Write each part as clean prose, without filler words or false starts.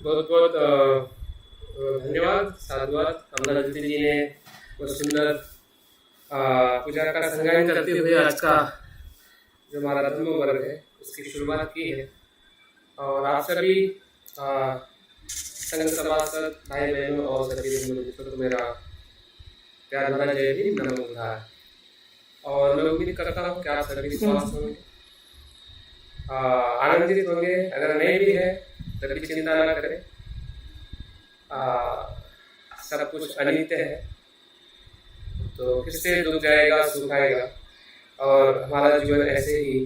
बहुत बहुत धन्यवाद, साधुवाद। अमलाज्योति जी ने वो सुंदर पूजा का संगायन करते हुए आज का जो हमारा धर्म वर्ग है उसकी शुरुआत की है। और आप सभी संघ सभासद भाई बहनों और सभी बंधुओं को मेरा प्यार भरा जय भीम, नमो बुद्धाय। और मैं उम्मीद करता हूँ कि आप सभी स्वस्थ होंगे, आनंदित होंगे। अगर नहीं भी है तभी चिंता न करें, सब कुछ अनित्य है, तो किससे दुख जाएगा सुख आएगा और हमारा जीवन ऐसे ही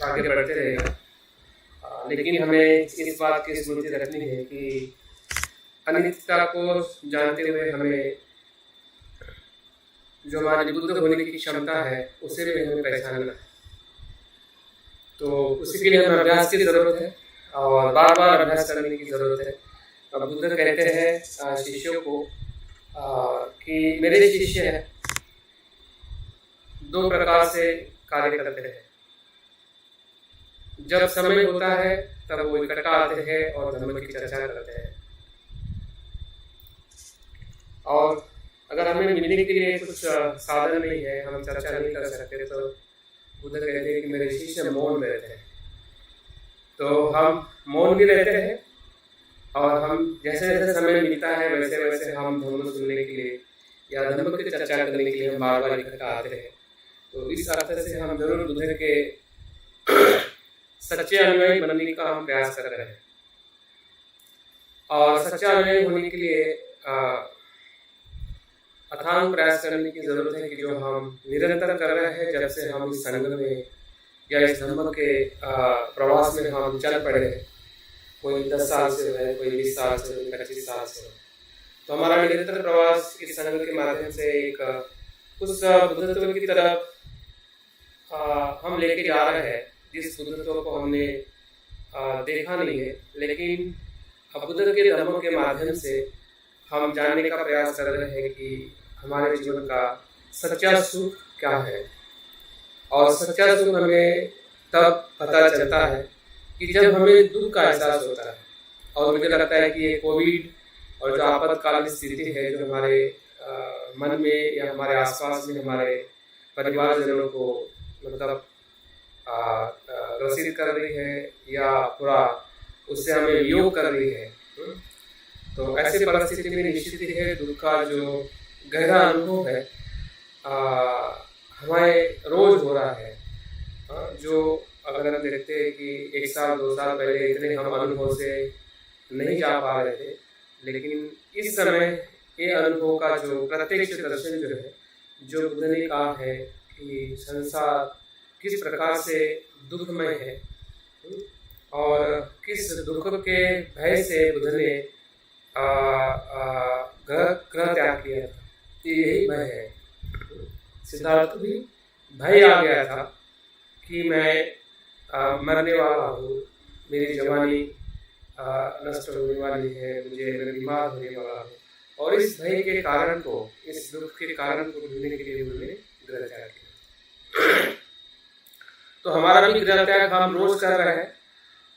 आगे बढ़ते रहेगा। लेकिन हमें इस बात की स्मृति रखनी है कि अनित्यता को जानते हुए हमें जो हमारी बुद्ध होने की क्षमता है उसे भी हमें पहचानना है। तो उसी के लिए हमें अभ्यास की जरूरत है और बार बार अभ्यास करने की जरूरत है। अब बुद्ध कहते हैं शिष्यों को कि मेरे शिष्य हैं, दो प्रकार से कार्य करते हैं। जब समय होता है तब वो इकट्ठा आते हैं और धर्म की चर्चा करते हैं। और अगर हमें मिलने के लिए कुछ साधन नहीं है, हम चर्चा नहीं कर सकते, तो बुद्ध कहते हैं कि मेरे शिष्य मौन रहते हैं। तो हम मौन भी रहते हैं और हम जैसे जैसे समय मिलता है वैसे वैसे हम धर्म सुनने के लिए या धर्म की चर्चा करने के लिए हम बार बार इकट्ठा आते हैं। तो इस अर्थ से हम जरूर बुद्ध के सच्चे अनुयायी बनने का हम प्रयास कर रहे हैं। और सच्चा अनुयायी होने के लिए अथांग प्रयास करने की जरूरत है कि जो हम निरंतर कर रहे हैं जब से हम इस संघ में या इस धर्म के प्रवास में हम चल पड़े हैं। कोई 10 साल से है, कोई 20 साल से, कोई 25 साल से। तो हमारा निरंतर प्रवास इस संघ के माध्यम से एक उस बुद्धत्व की तरफ हम लेके जा रहे हैं जिस बुद्धत्व को हमने देखा नहीं है, लेकिन अब बुद्ध के धर्म के माध्यम से हम जानने का प्रयास कर रहे हैं कि हमारे जीवन का सच्चा सुख क्या है। और सच्चा सुख हमें तब पता चलता है कि जब हमें दुख का एहसास होता है। और मुझे लगता है कि ये कोविड और जो आपातकालीन स्थिति है जो हमारे मन में या हमारे आसपास में हमारे परिवारजनों को मतलब ग्रसित कर रही है या पूरा उससे हमें वियोग कर रही है। तो ऐसी परिस्थिति में निश्चित है दुख का जो गहरा अनुभव है हमें रोज हो रहा है। जो अगर हम देखते हैं कि 1 साल 2 साल पहले इतने हम अनुभव से नहीं जा पा रहे थे, लेकिन इस समय ये अनुभव का जो प्रत्यक्ष दर्शन जो है, जो बुद्ध ने कहा है कि संसार किस प्रकार से दुखमय है और किस दुख के भय से बुद्ध ने ग्रह त्याग किया था, यही भय है। सिद्धार्थ भी भय आ गया था कि मैं मरने वाला हूँ, मेरी जवानी नष्ट होने वाली है, मैं बीमार होने वाला हूँ। और इस भय के कारण को, इस दुख के कारण को ढूंढने के लिए उन्होंने गृह त्याग किया। तो हमारा भी गृह त्याग हम रोज कर रहे हैं।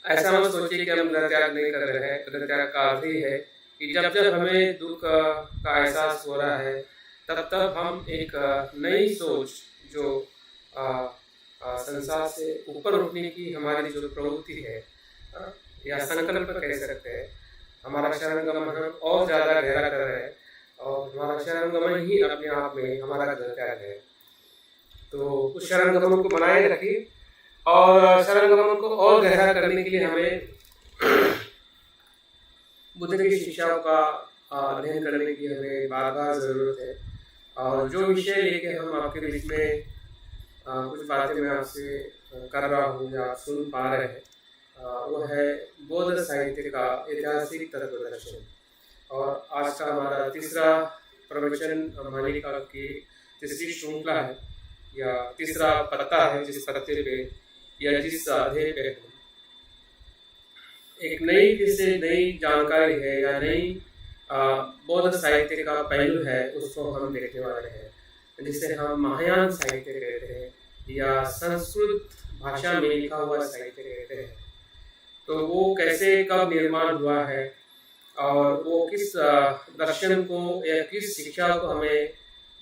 ऐसा मत सोचिए कि हम गृह त्याग नहीं कर रहे हैं। गृह त्याग का अर्थ ही है कि जब जब हमें दुख का एहसास हो रहा है तब तब हम एक नई सोच जो संसार से ऊपर उठने की हमारी जो प्रवृत्ति है या संकल्प कह सकते हैं, हमारा शरण गमन हम और ज़्यादा गहरा कर रहे हैं और हमारा शरण गमन ही अपने आप में हमारा गृह त्याग है। तो उस शरण गमन को बनाए रखिए और शरण गमन को और गहरा करने के लिए हमें बुद्ध की शिक्षाओं का अध्ययन करने की हमें बार बार ज़रूरत है। और जो विषय लेके हम आपके बीच में कुछ बातें मैं आपसे कर रहा हूँ या आप सुन पा रहे हैं, वो है बौद्ध साहित्य का ऐतिहासिक तत्व दर्शन। और आज का हमारा तीसरा प्रवचन मालिका की तीसरी श्रृंखला है या तीसरा पत्ता है, जिस पत्ते पे या जिस अध्याय पे एक नई किसी नई जानकारी है या नई बौद्ध साहित्य का पहलू है, उसको हम देखने वाले हैं, जिसे हम महायान साहित्य कहते हैं या संस्कृत भाषा में लिखा हुआ साहित्य कहते हैं। तो वो कैसे कब निर्माण हुआ है और वो किस दर्शन को या किस शिक्षा को हमें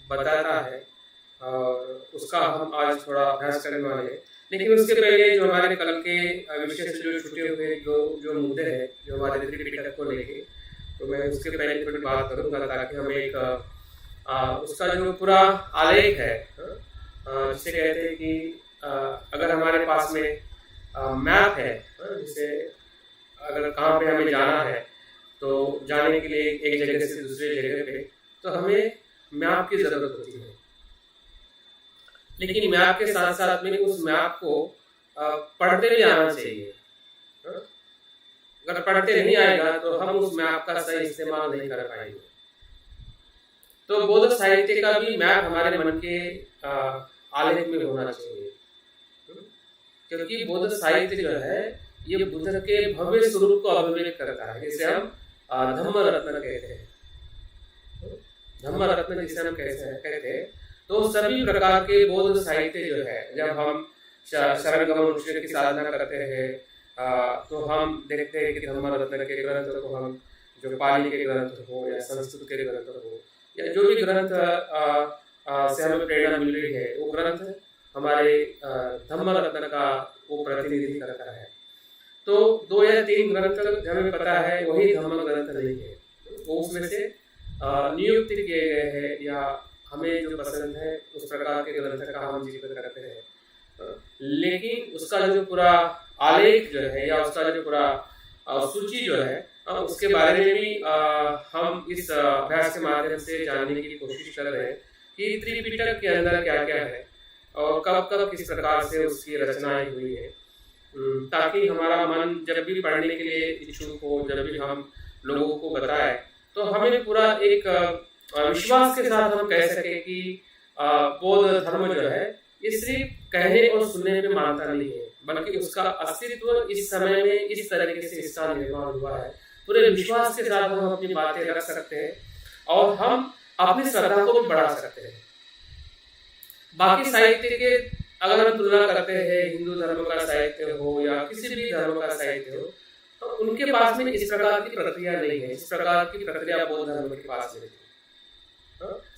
बताता है, और उसका हम आज थोड़ा अभ्यास करने वाले हैं। लेकिन उसके पहले जो हमारे कल के विषय से जो छुटे हुए जो मुद्दे हैं जो हमारे त्रिपिटक को लेके, तो मैं उसके पहले थोड़ी बात करूँगा ताकि हमें एक उसका जो पूरा आलेख है, जिसे कहते हैं कि अगर हमारे पास में मैप है, जैसे अगर कहाँ पे हमें जाना है तो जाने के लिए एक जगह से दूसरे जगह पे तो हमें मैप की ज़रूरत होती है। लेकिन मैप के साथ साथ में उस मैप को पढ़ते भी आना चाहिए। अगर पढ़ते नहीं आएगा तो हम उस मैप का सही इस्तेमाल नहीं कर पाएंगे। तो बौद्ध साहित्य का भी मैप हमारे मन के आलेख में होना चाहिए, क्योंकि बौद्ध साहित्य जो है ये बुद्ध के भव्य स्वरूप को अभिव्यक्त करता है, जिसे हम धम्म रत्न कहते हैं। धम्म रत्न जिसे हम कहते हैं, तो सभी प्रकार के बौद्ध साहित्य जो है, जब हम शरणगमन ऋषि की साधना करते हैं तो हम देखते हैं कि धम्म रत्न के ग्रंथ को हम, जो पाली के ग्रंथ हो या संस्कृत के ग्रंथ हो या जो भी ग्रंथ से हमें प्रेरणा मिल रही है, वो ग्रंथ हमारे धम्म रत्न का वो प्रतिनिधि करता है। तो 2 या 3 ग्रंथ हमें पता है वही धम्म ग्रंथ नहीं है, वो उसमें से नियुक्त किए गए हैं या हमें जो पसंद है उस प्रकार के ग्रंथ का हम जिक्र करते हैं। लेकिन उसका जो पूरा आलेख जो है या उसका जो पूरा सूची जो है, उसके बारे में भी हम इस अभ्यास के माध्यम से जानने की कोशिश कर रहे हैं कि त्रिपिटक के अंदर क्या क्या है और कब कब किस प्रकार से उसकी रचनाएं हुई है, ताकि हमारा मन जब भी पढ़ने के लिए इच्छुक हो, जब भी हम लोगों को बताए तो हमें पूरा एक विश्वास के साथ हम कह सके कि बौद्ध धर्म जो है ये सिर्फ कहने और सुनने में मानता नहीं है, बल्कि उसका अस्तित्व इस समय में इस तरीके से इसका निर्माण हुआ है। पूरे विश्वास के साथ हम अपनी बातें रख सकते हैं और हम अपनी श्रद्धा को भी बढ़ा सकते हैं। बाकी साहित्य के अगर हम तुलना करते हैं, हिंदू धर्म का साहित्य हो या किसी भी धर्म का साहित्य हो, तो उनके पास में इस प्रकार की प्रक्रिया नहीं है, इस प्रकार की प्रक्रिया बौद्ध धर्म के पास में नहीं।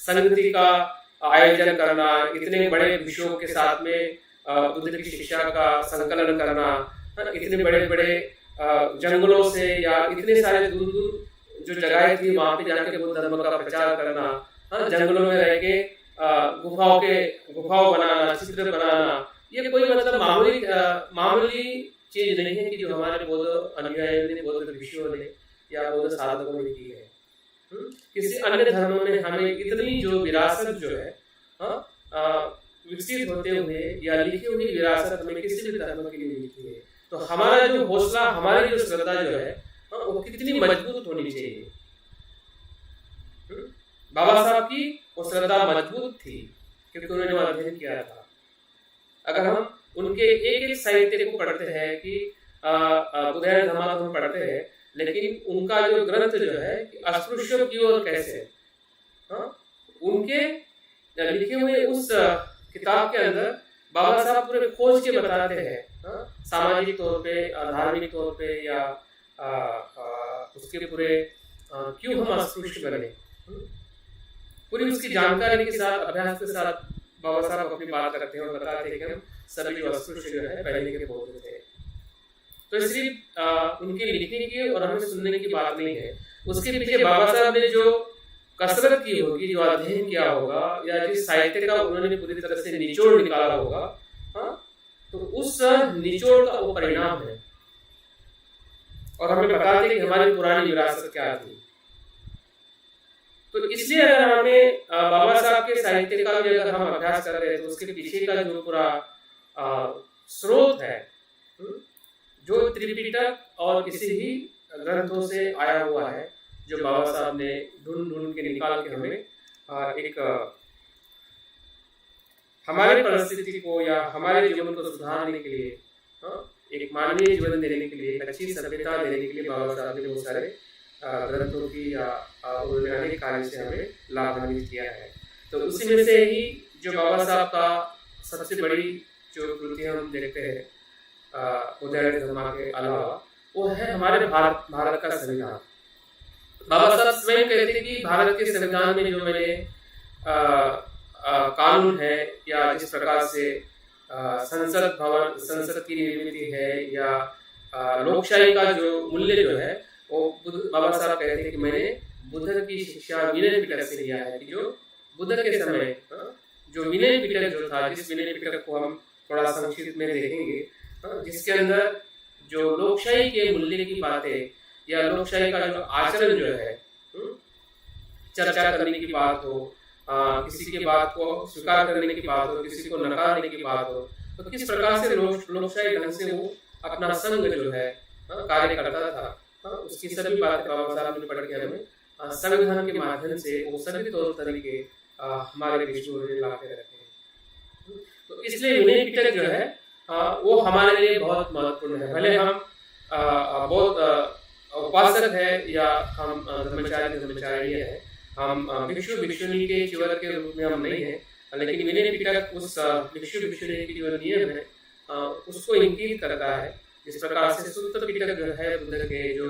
संगति का आयोजन करना, इतने बड़े विषयों के साथ में बुद्ध की शिक्षा का संकलन करना, इतने बड़े बड़े जंगलों से या इतने सारे दूर दूर जो जगहें थी वहां पे जाकर बौद्ध धर्म का प्रचार करना, जंगलों में रह के गुफाओं बनाना, चित्र बनाना, ये कोई मतलब मामूली चीज नहीं है कि जो हमारे बौद्ध अनुयायियों ने, बौद्ध ऋषियों ने या बौद्ध साधकों ने की है। किसी अन्य धर्म में हमें इतनी जो विरासत जो है विकसित होते हुए या लिखी हुई विरासत हमें किसी भी धर्म के लिए मिलती है। तो हमारा जो हौसला, हमारी जो श्रद्धा जो है वो कितनी मजबूत होनी चाहिए। बाबा साहब की वो श्रद्धा मजबूत थी क्योंकि उन्होंने अध्ययन किया था। अगर हम उनके एक एक साहित्य को पढ़ते हैं कि बुद्ध धर्म हम पढ़ते हैं, लेकिन उनका जो ग्रंथ जो है अस्पृश्य की ओर कैसे, उनके लिखे हुए उस किताब के अंदर बाबा साहब पूरे खोज के बताते हैं, सामाजिक तौर पे, धार्मिक तौर पे या उसके पूरे क्यों हम अस्पृश्य बने, पूरी उसकी जानकारी के साथ, अभ्यास के साथ बाबा साहब अपनी बात करते हैं और बताते हैं कि हम सभी जो अस्पृश्य जो है पहले के बौद्ध थे। तो सिर्फ उनके लिखने की और हमें सुनने की बात नहीं है, उसके पीछे बाबा साहब ने जो कसरत की होगी, जो अध्ययन किया होगा या जिस साहित्य का उन्होंने पूरी तरह से निचोड़ निकाला होगा, तो उस निचोड़ का वो परिणाम है। और हमें बताते हैं कि हमारी पुरानी विरासत क्या थी। तो इसलिए अगर हमें बाबा साहब के साहित्य का भी अगर हम अभ्यास कर रहे हैं तो उसके पीछे का जो पूरा स्रोत है, जो त्रिपिटक और किसी भी ग्रंथों से आया हुआ है, जो बाबा साहब ने ढूंढ के निकाल के हमें एक हमारे परिस्थिति को या हमारे जीवन को सुधारने के लिए, एक मानवीय जीवन देने के लिए, एक अच्छी सभ्यता देने के लिए बाबा साहब ने बहुत सारे ग्रंथों की या उन्होंने अनेक कार्य से हमें लाभान्वित किया है। तो उसी में से ही जो बाबा साहब का सबसे बड़ी जो कृति हम देखते हैं उदय धर्मा के अलावा, वो है हमारे भारत का संविधान। बाबा साहब स्वयं कहते हैं कि भारत के संविधान में जो मैंने कानून है या जिस प्रकार से संसद की निर्मित है या लोकशाही का जो मूल्य जो है वो बाबा साहब कहते हैं कि मैंने बुद्ध की शिक्षा विनय पिटक से लिया है। कि जो बुद्ध के समय जो विनय पिटक जो था, जिस विनय पिटक को हम थोड़ा संक्षिप्त में देखेंगे, जिसके अंदर जो लोकशाही के मूल्य की बातें या लोकशाही का जो आचरण जो है, चर्चा करने की बात हो, किसी की बात को स्वीकार करने की बात हो, किसी को नकारने की बात हो, तो किस प्रकार से लोकशाही ढंग से वो अपना संघ जो है कार्य करता था, उसकी सभी बातें बाबा साहब ने पढ़ के हमें संविधान के माध्यम से वो सभी तौर तरीके हमारे बीच में लाके रखे हैं। तो इसलिए विनय पिटक जो है वो हमारे लिए बहुत महत्वपूर्ण है। भले हम बहुत उपासक है या हम धर्मचारी है, हम भिक्षु भिक्षुणी के ईश्वर के रूप में हम नहीं है, लेकिन विनय पिटक उस भिक्षु भिक्षुणी की जो नियम है उसको इंगित करता है। जिस प्रकार से सूत्र पिटक जो है बुद्ध के जो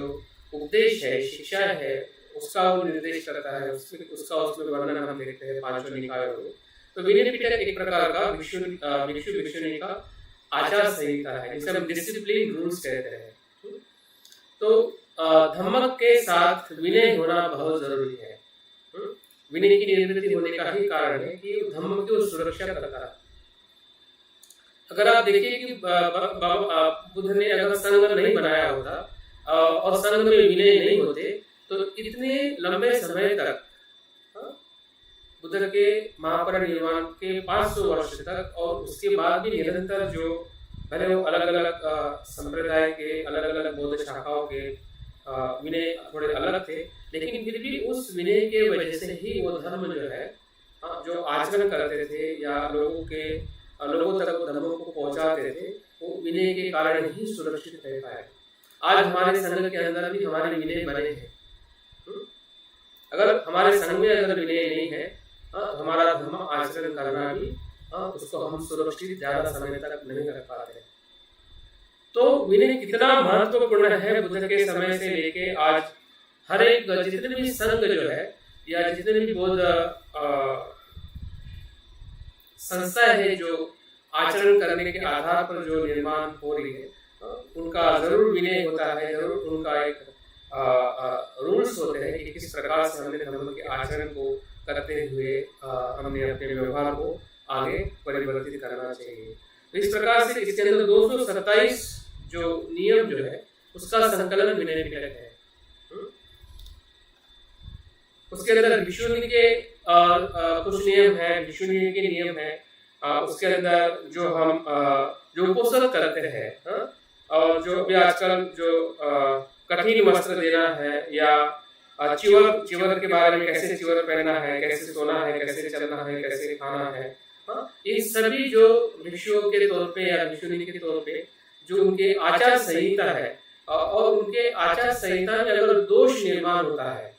उपदेश है, शिक्षा है, उसका वो निर्देश करता है, उसका उसमें वर्णन हम देखते हैं पांचों निकायों में। तो विनय पिटक एक प्रकार का भिक्षु भिक्षुणी का आचार संहिता है, जिसे हम डिसिप्लिन रूल्स कहते हैं। तो धम्मक के साथ विनय होना बहुत जरूरी है। विनय की निर्मित होने का ही कारण है कि धम्म की सुरक्षा करता है। अगर आप देखिए कि बुद्ध ने अगर संघ नहीं बनाया होता और संघ में विनय नहीं होते तो इतने लंबे समय तक बुद्ध के महापरिनिर्वाण के 500 वर्ष तक और उसके बाद भी निरंतर जो भले वो अलग अलग संप्रदाय के अलग अलग बौद्ध शाखाओं के विनय थोड़े अलग थे, लेकिन फिर भी उस विनय के वजह से ही वो धर्म जो है जो आचरण करते थे या लोगों तक धर्मों को पहुंचाते थे, वो विनय के कारण ही सुरक्षित रह पाए। आज हमारे संघ के अंदर भी हमारे विनय बने हैं। अगर हमारे संघ में अगर विनय नहीं है तो हमारा धर्म आचरण करना भी उसको हम सुरक्षित ज्यादा समय तक नहीं कर पाते। तो विनय कितना महत्वपूर्ण है बुद्ध के समय से लेके आज हर एक जितने भी संघ जो है या जितने भी बौद्ध संस्था है जो आचरण करने के आधार पर जो निर्माण हो रही है, उनका जरूर विनय होता है, जरूर उनका एक रूल्स होते हैं कि किस प्रकार से हमने धर्म के आचरण को करते हुए हमने अपने व्यवहार को आगे परिवर्तित करना चाहिए। तो इस प्रकार से इसके अंदर 227 जो नियम जो है उसका संकलन विनय पिटक है। उसके अंदर भिक्षुणी के कुछ नियम है, भिक्षुणी के नियम है। उसके अंदर जो हम जो उपोषण करते हैं और जो भी आजकल जो कठिन वस्त्र देना है या चिवर के बारे में, कैसे चिवर पहनना है, कैसे सोना है, कैसे चलना है, कैसे खाना है, ये सभी जो भिक्षुओं के तौर पे या भिक्षुणी के तौर पे जो उनके आचार संहिता है और उनके आचार संहिता में अगर दोष निर्माण होता है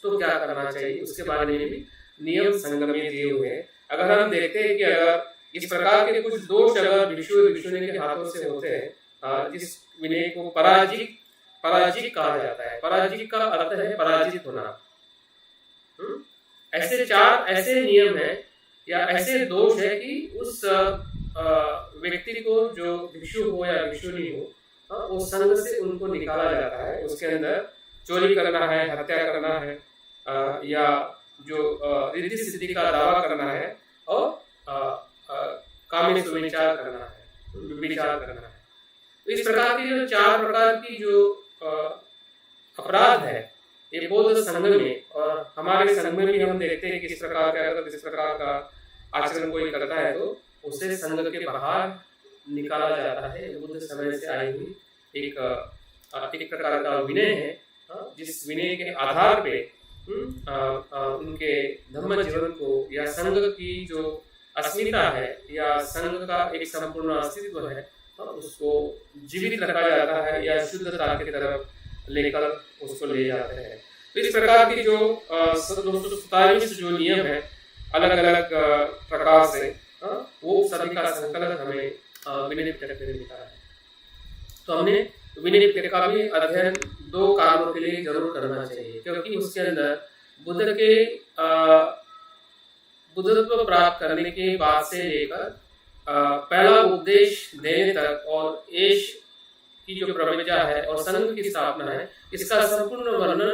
तो क्या करना चाहिए, उसके बारे में भी नियम संघ में दिए हुए हैं। अगर हम देखते हैं कि अगर इस प्रकार के कुछ दोष अगर भिक्षुणी के हाथों से होते हैं, जिस विनय को पराजित कहा जाता है। पराजित का अर्थ है पराजित होना। ऐसे 4 ऐसे नियम है या ऐसे दोष है कि उस व्यक्ति को जो भिक्षु हो या भिक्षुणी हो उस संघ से उनको निकाला जाता है। उसके अंदर चोरी करना है, हत्या करना है या जो रिद्धि सिद्धि का दावा करना है और कामी सुविचार करना है, विचार करना है। तो इस प्रकार की जो 4 प्रकार की जो अपराध है ये बौद्ध संघ में और हमारे संघ में भी हम देखते हैं कि इस प्रकार का आचरण कोई करता है तो उसे संघ के बाहर निकाला जाता है। बुद्ध समय से आई हुई एक प्रकार का विनय है, जिस विनय के आधार पे उनके धम्म जीवन को या संघ की जो अस्मिता है या संघ का एक संपूर्ण अस्तित्व है उसको जीवित रखा जाता है या शुद्धता की तरफ लेकर उसको ले जाते हैं। तो इस प्रकार की जो 227 जो नियम है अलग अलग प्रकार से वो सभी का संकलन हमें विनय पिटक में मिलता है। तो हमने विनय पिटक का भी अध्ययन 2 कारणों के लिए जरूर करना चाहिए, क्योंकि उसके अंदर बुद्ध के बुद्धत्व प्राप्त करने के बाद से लेकर पहला उपदेश देने तक और एश की जो प्रवृत्तियां है और संघ की स्थापना है, इसका संपूर्ण वर्णन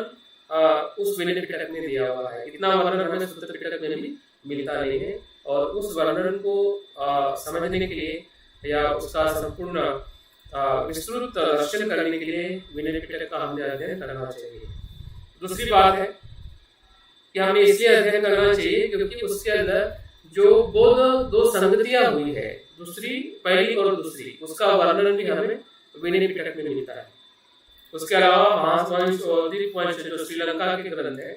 उस विनय पिटक में दिया हुआ है। इतना वर्णन हमें सूत्र पिटक में भी मिलता नहीं है, और उस वर्णन को समझने के लिए या उसका संपूर्ण विस्तृत दर्शन करने के लिए विनय पिटक का हमें अध्ययन करना चाहिए। दूसरी बात है कि हमें इसलिए अध्ययन करना चाहिए क्योंकि उसके अंदर जो बौद्ध 2 संगतियां हुई है, पहली और दूसरी, उसका वर्णन भी हमें विनय पिटक में मिलता है। उसके अलावा महावंश और दीपवंश जो श्रीलंका के ग्रंथ है,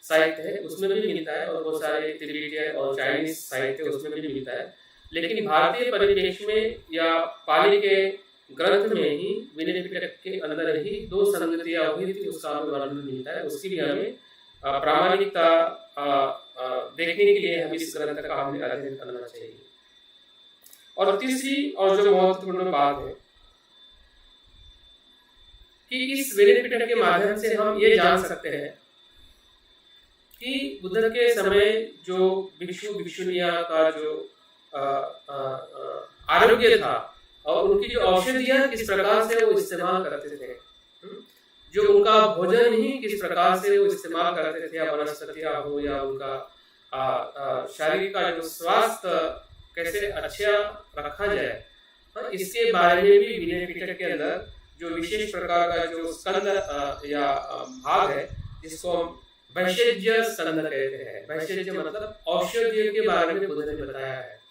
साहित्य है, उसमें भी मिलता है, और बहुत सारे तिब्बतियन और चाइनीज साहित्य उसमें भी मिलता है। लेकिन भारतीय परिप्रेक्ष्य में या पाली के ग्रंथ में ही विनय पिटक के अंदर ही 2 संगतियां हुई थी, उसका हमें वर्णन मिलता है। उसकी भी हमें प्रामाणिकता देखने के लिए हमें इस ग्रंथ का हमें अध्ययन करना चाहिए। और तीसरी और जो महत्वपूर्ण बात है कि इस विनय पिटक के माध्यम से हम ये जान सकते हैं कि बुद्ध के समय जो भिक्षु भिक्षुनिया का जो आरोग्य था और उनकी जो औषधियां किस प्रकार से वो इस्तेमाल करते थे, जो उनका भोजन ही किस प्रकार से वो इस्तेमाल करते थे, या वनस्पतियां हो या उनका शारीरिक का जो स्वास्थ्य कैसे अच्छा रखा जाए, इसके बारे में भी विनय पिटक के अंदर जो विशेष प्रकार का जो स्कंद या भाग है, जिसको हम वैशेज्य स्कंद कहते हैं। वैशेज्य मतलब औषधि के बारे में बुद्ध ने बताया है।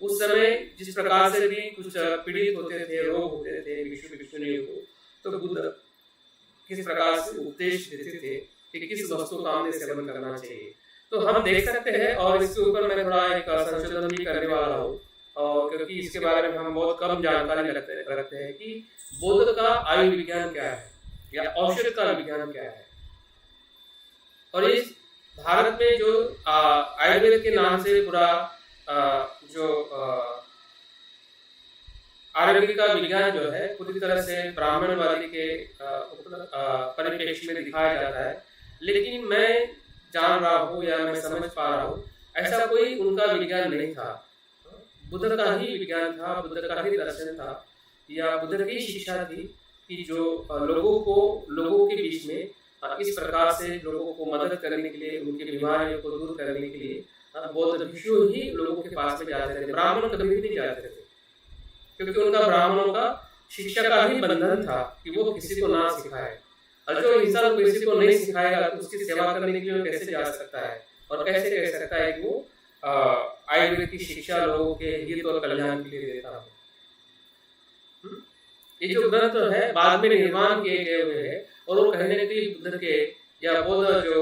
उस समय जिस प्रकार से भी कुछ पीड़ित होते थे, रोग होते थे भिक्षु भिक्षुनियों को, तो बुद्ध किस प्रकार से उपदेश देते थे कि किस वस्तु का हमने सेवन करना चाहिए। तो हम देख सकते हैं, और इसके ऊपर मैं थोड़ा एक संशोधन भी करने वाला हूँ, और क्योंकि इसके बारे में हम बहुत कम जानकारी रखते हैं कि बौद्ध का आयु विज्ञान क्या है या औषध का विज्ञान क्या है। और इस भारत में जो आयुर्वेद के नाम से पूरा जो आयुर्वेद का विज्ञान जो है पूरी तरह से ब्राह्मणवादी के परिप्रेक्ष्य में दिखाया जाता है, लेकिन मैं जान रहा हूँ या मैं समझ पा रहा हूँ ऐसा कोई उनका विज्ञान नहीं था। बुद्ध का ही विज्ञान था, बुद्ध का ही दर्शन था, या बुद्ध की शिक्षा थी कि जो लोगों के बीच में इस प्रकार से लोगों को मदद करने के लिए, उनकी बीमारियों को दूर करने के लिए बौद्ध भिक्षु ही लोगों के पास में जाते थे। ब्राह्मण कभी भी नहीं जाते थे, क्योंकि उनका ब्राह्मणों का शिक्षा का ही बंधन था कि वो किसी को ना सिखाए, और जो इंसान किसी को नहीं सिखाएगा तो उसकी सेवा करने के लिए कैसे जा सकता है, और कैसे कह सकता है कि वो आयुर्वेद की शिक्षा लोगों के हित और कल्याण के लिए देता है। ये जो ग्रंथ है बाद में निर्माण किए गए हुए हैं, और वो कहने के लिए बुद्ध के या बौद्ध जो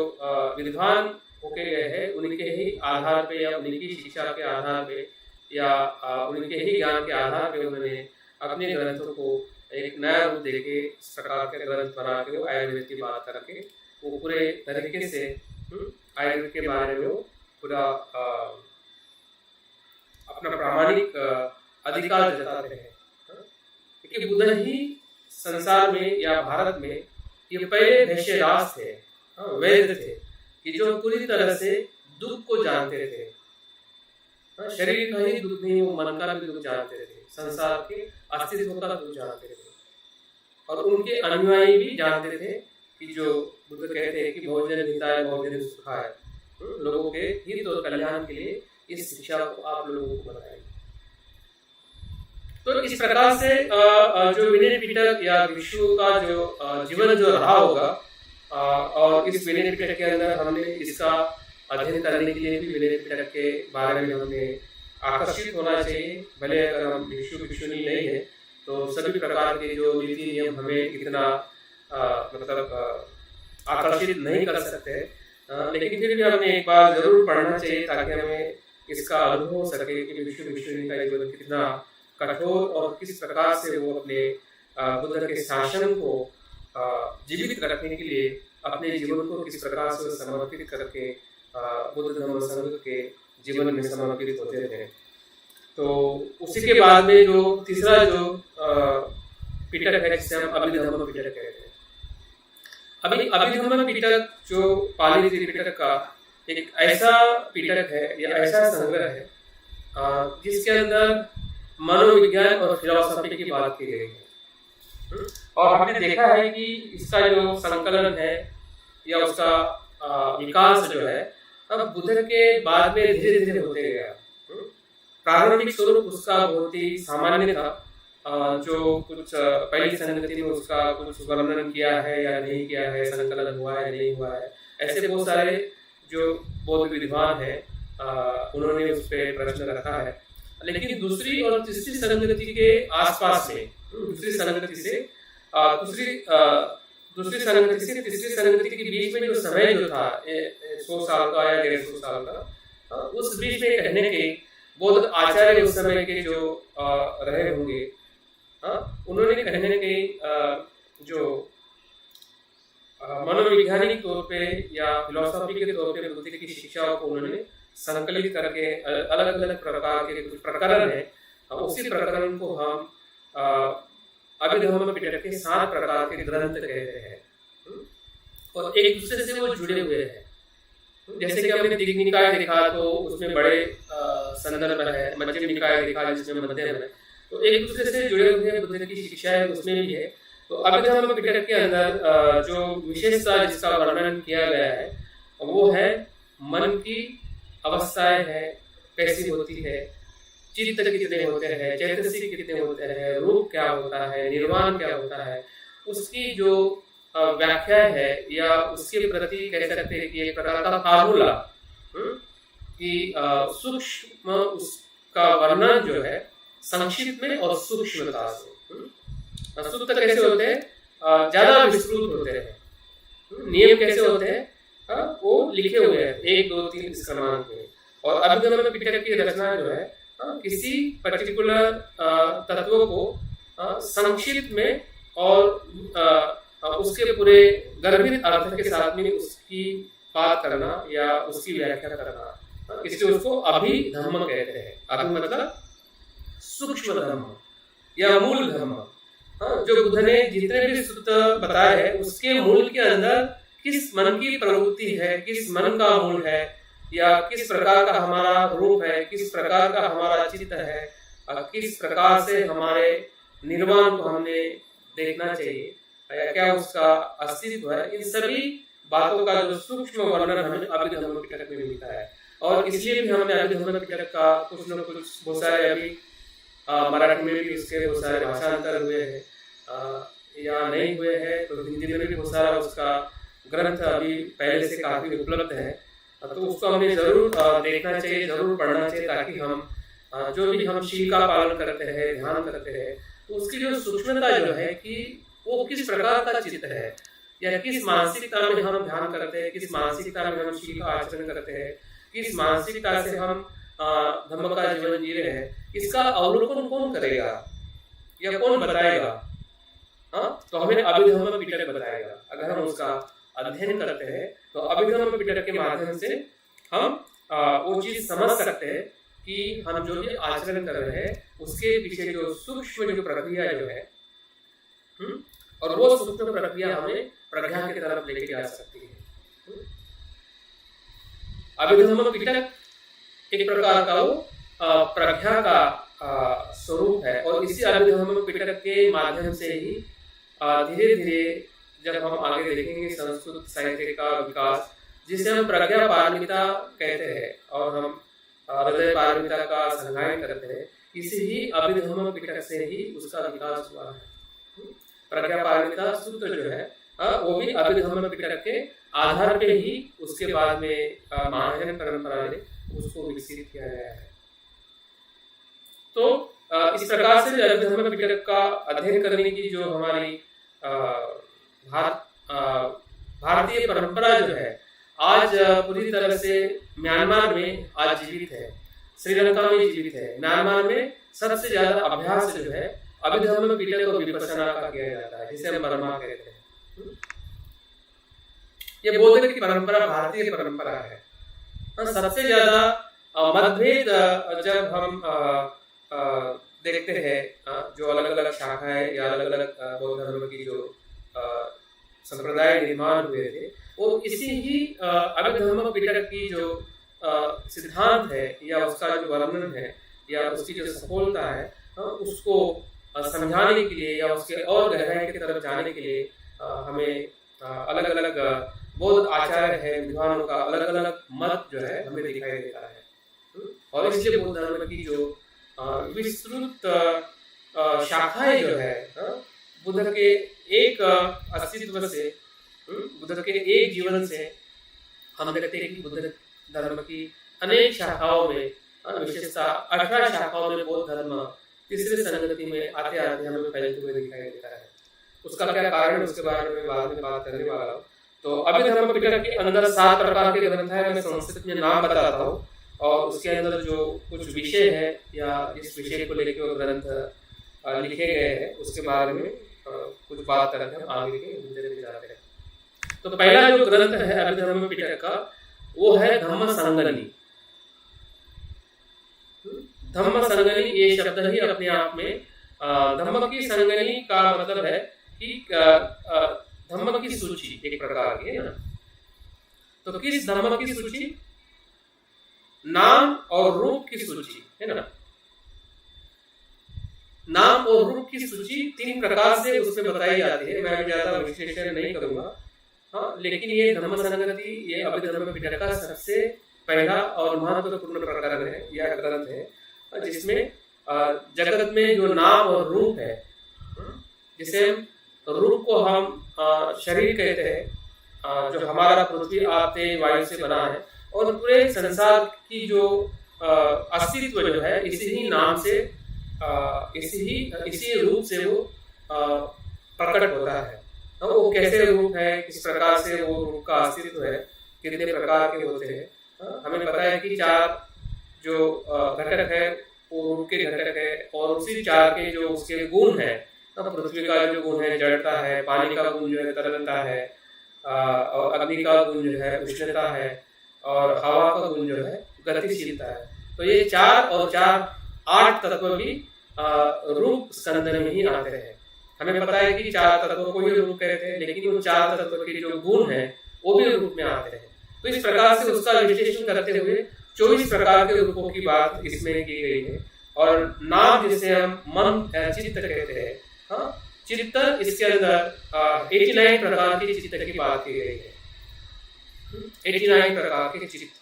विद्वान होके गए हैं उनके ही आधार पे या उनकी शिक्षा के आधार पे या उनके ही ज्ञान के आधार पे उन्होंने अपने ग्रंथों को एक नया रूप देके इस प्रकार के ग्रंथ बना के वो आयुर्वेद की बात करके वो पूरे तरीके से आयुर्वेद के बारे में वो पूरा अपना प्रामाणिक अधिकार जताते हैं। क्योंकि बुद्ध ही संसार में या भारत में ये पहले वैश्यराज थे, वैद्य थे, कि जो पूरी तरह से दुख को जानते थे। शरीर का ही दुख नहीं, वो मन का भी दुख जानते थे, संसार के अस्तित्व का दुख जानते थे, और उनके अनुयायी भी जानते थे कि जो बुद्ध कहते हैं कि भोजन हिताय भोजन सुखाय, लोगों के हित और कल्याण के लिए इस शिक्षा को आप लोगों को बताएं। तो इस प्रकार से जो विनय पिटक या भिक्षु का जो जीवन जो रहा होगा, और इस विनय पिटक के अंदर हमने इसका अध्ययन करने के लिए भी विनय पिटक के बारे में हमें आकर्षित होना चाहिए। भले अगर हम भिक्षु भिक्षुनी नहीं है तो सभी प्रकार के जो नीति नियम हमें इतना मतलब आकर्षित नहीं कर सकते, लेकिन फिर भी हमें एक बार जरूर पढ़ना चाहिए ताकि हमें इसका अनुभव हो सके कि भिक्षु भिक्षुनी का जीवन कितना कठोर और किस प्रकार से वो अपने बुद्ध के शासन को जीवित रखने के लिए अपने जीवन को किस प्रकार से समर्पित करके बुद्ध धर्म संघ के जीवन में समर्पित होते थे। तो उसी के बाद में जो तीसरा जो पिटक है जिसे हम अभिधम्म पिटक कहते हैं। अभी अभिधम्म पिटक जो पाली त्रिपिटक का एक ऐसा पिटक है या ऐसा संग्रह है जिसके अंदर मनोविज्ञान और फिलॉसफी की बात की गई है। और हमने देखा है कि इसका जो संकलन है या उसका विकास जो है अब बुद्ध के बाद में धीरे धीरे होते गया। प्रारंभिक स्वरूप उसका बहुत ही सामान्य था, जो कुछ पहली संगति में उसका कुछ वर्णन किया है या नहीं किया है, संकलन हुआ है नहीं हुआ है, ऐसे बहुत सारे जो बौद्ध विद्वान है उन्होंने उस पर प्रश्न रखा है। लेकिन दूसरी और तीसरी संगति के आसपास में दूसरी संगति से तीसरी संगति के बीच में जो समय जो था 100 साल का या 150 साल का, उस बीच में कहने के बौद्ध आचार्य उस समय के जो रहे होंगे उन्होंने कहने के जो मनोवैज्ञानिक तौर पे या फिलोसॉफी के तौर पे बुद्ध की शिक्षाओं को उन्होंने संकलित करके अलग अलग प्रकार के कुछ प्रकरण है, उसी प्रकरण को हम अभिधम्म पिटक के 7 प्रकार के ग्रंथ कहते हैं और एक दूसरे से वो जुड़े हुए हैं। जैसे कि हमने दीघ निकाय देखा तो उसमें बड़े संदर्भ है, मध्यम निकाय देखा जिसमें मध्यम है, तो एक दूसरे से जुड़े हुए बुद्ध की शिक्षा है उसमें भी है। तो अभिधम्म पिटक के अंदर जो विशेषता जिसका वर्णन किया गया है वो है मन की अवस्थाएं है, कैसी होती है, चित्त कितने होते हैं, चैतसिक कितने होते हैं, रूप क्या होता है, निर्वाण क्या होता है, उसकी जो व्याख्या है या उसके प्रति कह सकते हैं कि एक प्रकार का फार्मूला कि सूक्ष्म उसका वर्णन जो है संक्षिप्त में और सूक्ष्मता से। सूत्र कैसे होते हैं, ज्यादा विस्तृत होते हैं, नियम कैसे होते हैं वो लिखे हुए हैं 1 2 3 इस क्रमांक में। और अभिधम्म पिटक की रचना जो है किसी पर्टिकुलर तत्व को संक्षिप्त में और उसके पूरे गर्भित अर्थ के साथ में उसकी बात करना या उसकी व्याख्या करना, इसलिए उसको अभिधम्म कहते हैं। अभि मतलब सूक्ष्म धम्म या मूल धम्म। जो बुद्ध ने जितने भी सूत्र बताए हैं उसके मूल के अंदर किस मन की प्रवृत्ति है, किस मन का मूल है, या किस प्रकार का हमारा रूप है, किस प्रकार का हमारा चित्त है, किस प्रकार से हमारे निर्वाण को हमने देखना चाहिए या क्या उसका अस्तित्व है, इन सभी बातों का जो सूक्ष्म वर्णन हमें अभिधम्म पिटक में मिलता है। और इसलिए भी हमने अभिधम्म पिटक का कुछ न कुछ बहुत सारे अभी मराठी में भी उसके बहुत सारे भाषांतर हुए हैं या नहीं हुए हैं, तो हिंदी में भी बहुत सारा उसका ग्रंथ अभी पहले से काफी उपलब्ध है, तो उसको हमें जरूर देखना चाहिए, जरूर पढ़ना चाहिए, ताकि हम जो भी हम शील का पालन करते हैं, ध्यान करते हैं, तो उसकी जो सूक्ष्मता जो है कि वो किस प्रकार का चित्त है या किस मानसिकता में हम ध्यान करते हैं, किस मानसिकता में हम शील का आचरण करते हैं, किस मानसिकता से हम धम्म का जीवन जी रहे हैं, इसका अवलोकन कौन करेगा या कौन बताएगा? तो हमें अभिधम्म पिटक बताएगा। अगर हम उसका अध्ययन करते हैं तो अभिधम्म पिटक के माध्यम से हम वो चीज समझ सकते हैं कि हम जो भी आचरण कर रहे हैं उसके पीछे जो सूक्ष्म जो प्रक्रिया जो है और वो सूक्ष्म प्रक्रिया हमें प्रज्ञा की तरफ लेके जा सकती है। अभिधम्म पिटक एक प्रकार का वो प्रज्ञा का स्वरूप है और इसी अभिधम्म पिटक के माध्यम से ही धीरे धीरे जब हम आगे देखेंगे संस्कृत साहित्य का विकास, जिसे हम प्रज्ञा पारमिता कहते हैं और हम हृदय पारमिता का संज्ञान करते हैं, इसी ही अभिधम्म पिटक से ही उसका विकास हुआ है। प्रज्ञा पारमिता सूत्र जो है वो भी अभिधम्म पिटक के आधार पे ही उसके बाद में महायान परंपरा ने उसको विकसित किया गया है। तो इस प्रकार से अभिधम्म पिटक का अध्ययन करने की जो हमारी भारतीय परंपरा जो है आज पूरी तरह से म्यांमार में आज जीवित है, श्रीलंका में जीवित है। म्यांमार में सबसे ज्यादा अभ्यास जो है अभिधम्म पिटक और विपश्यना का किया जाता है, जिसे हम बर्मा कहते हैं। ये बौद्ध की परंपरा भारतीय परंपरा है। सबसे ज्यादा मतभेद जब हम देखते हैं जो अलग अलग शाखाएं या अलग अलग बौद्ध धर्म की जो संप्रदाय निर्माण हुए थे, वो इसी ही अभिधर्म पिटक की जो सिद्धांत है या उसका जो वर्णन है या उसकी जो सफलता है, उसको समझाने के लिए या उसके और गहराई की तरफ जाने के लिए हमें अलग अलग बौद्ध आचार्य है, विद्वानों का अलग अलग मत जो है हमें दिखाई देता है। और इसलिए बौद्ध धर्म की जो विस्तृत शाखाएं जो है बुद्ध के एक अस्तित्व से, बुद्ध के एक जीवन से हम देखते हैं कि बुद्ध धर्म की अनेक शाखाओं में, विशेषतः 18 शाखाओं में बौद्ध धर्म तीसरे संगति में आते आते हमें फैलते हुए दिखाई देता है। उसका क्या कारण है उसके बारे में बाद में बात करने वाला हूँ। तो अभिधर्म पिटक के अंदर 7 प्रकार के ग्रंथ है, मैं संस्कृत में नाम बताता हूँ और उसके अंदर जो कुछ विषय है या इस विषय को लेकर वो ग्रंथ लिखे गए हैं उसके बारे में कुछ बात करके हम आगे के मुद्दे में जाते हैं। तो पहला जो ग्रंथ है अभिधर्म पिटक का वो है धम्म संगनी। धम्म संगनी ये शब्द ही अपने आप में, धम्म की संगनी का मतलब है कि धम्म की सूची एक प्रकार की है ना। तो किस धम्म की सूची? नाम और रूप की सूची है ना। नाम और रूप की सूची 3 प्रकार से उसमें बताई जाती है, मैं ज्यादा विश्लेषण नहीं करूंगा। हाँ, लेकिन ये धम्म संगति ये अभिधर्म पिटक का सबसे पहला और महत्वपूर्ण प्रकरण है या ग्रंथ है, जिसमें जगत में जो नाम और रूप है, जिसे रूप को हम शरीर कहते हैं, जो हमारा पृथ्वी आते वायु से बना है, और पूरे संसार की जो अस्तित्व जो है इसी ही नाम से, इसी रूप से वो प्रकट होता है। वो कैसे रूप है, किस प्रकार से वो रूप का अस्तित्व है, कितने प्रकार के होते हैं। हमें पता है कि 4 जो घटक है वो रूप के घटक है, और उसी 4 के जो उसके गुण है, पृथ्वी का जो गुण है जड़ता है, पानी का गुण जो है तरलता है, और अग्नि का गुण जो है उष्णता है, और हवा का गुण जो है गतिशीलता है। तो ये 4 और 4 8 तत्व भी रूप स्कंद में ही आते हैं। हमें पता है कि 4 तत्वों को ही रूप कहते हैं, लेकिन उन 4 तत्व के जो गुण है वो भी रूप में आते हैं। तो इस प्रकार से उसका विश्लेषण करते हुए 24 प्रकार के रूपों की बात इसमें की गई है। और नाम जिसे हम मन चित्त कहते हैं, चित्त, इसके अंदर 89 प्रकार के चित्त की बात की गई है। 89 प्रकार के चित्त,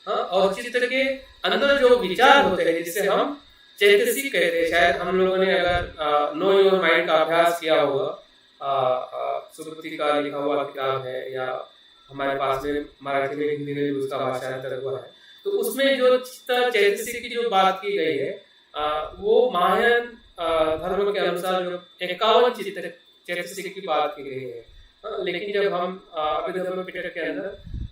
और चित्त के अंदर जो विचार होते हैं जिसे हम चैतसिक कहते हैं। शायद हम लोगों ने अगर नो योर माइंड का अभ्यास किया होगा, सुकृति का लिखा हुआ किताब है, या हमारे पास में मराठी में हिंदी में भी उसका भाषांतर हुआ है, तो उसमें जो चित्त चैतसिक की जो बात की गई है वो महायान धर्म के अनुसार जो 51 चित्त चैतसिक की बात की गई है। लेकिन जब हम अभिधर्म पिटक के अंदर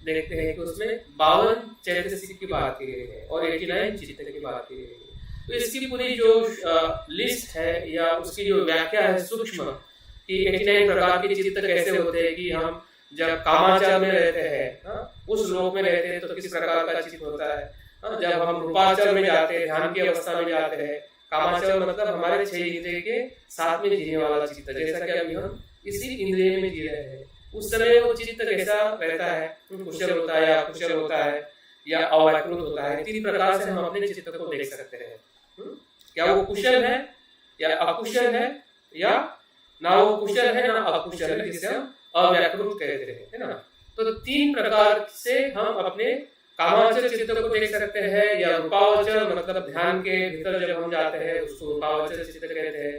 देखते हैं कि उसमें 52 चैतसिक की बात की गई है और 89 चित्त की बात की गई है। तो इसकी पूरी जो लिस्ट है या उसकी जो व्याख्या है सूक्ष्म कि 89 प्रकार के चित्त कैसे होते हैं, कि हम जब कामाचार में रहते हैं, उस लोक में रहते हैं तो किस प्रकार का चित्त होता है। जब हम रूपाचर में जाते हैं, ध्यान की अवस्था में जाते हैं, कामाचर मतलब हमारे 6 इंद्रिय के साथ में जीने वाला चित्त, जैसा कि अभी हम इसी इंद्रिय में जी रहे हैं, उस समय वो चित्त कैसा रहता है, कुशल होता है या कुशल होता है या अव्याकृत होता है। 3 प्रकार से हम अपने चित्त को देख सकते हैं। क्या वो कुशल है या अकुशल है, या ना वो कुशल है ना अकुशल है, जिसे हम अव्याकृत कहते हैं, है ना। तो 3 प्रकार से हम अपने कामाचर चित्त को देख सकते हैं, या रूपावचर मतलब ध्यान के भीतर जब हम जाते हैं उसको रूपावचर चित्त कहते हैं।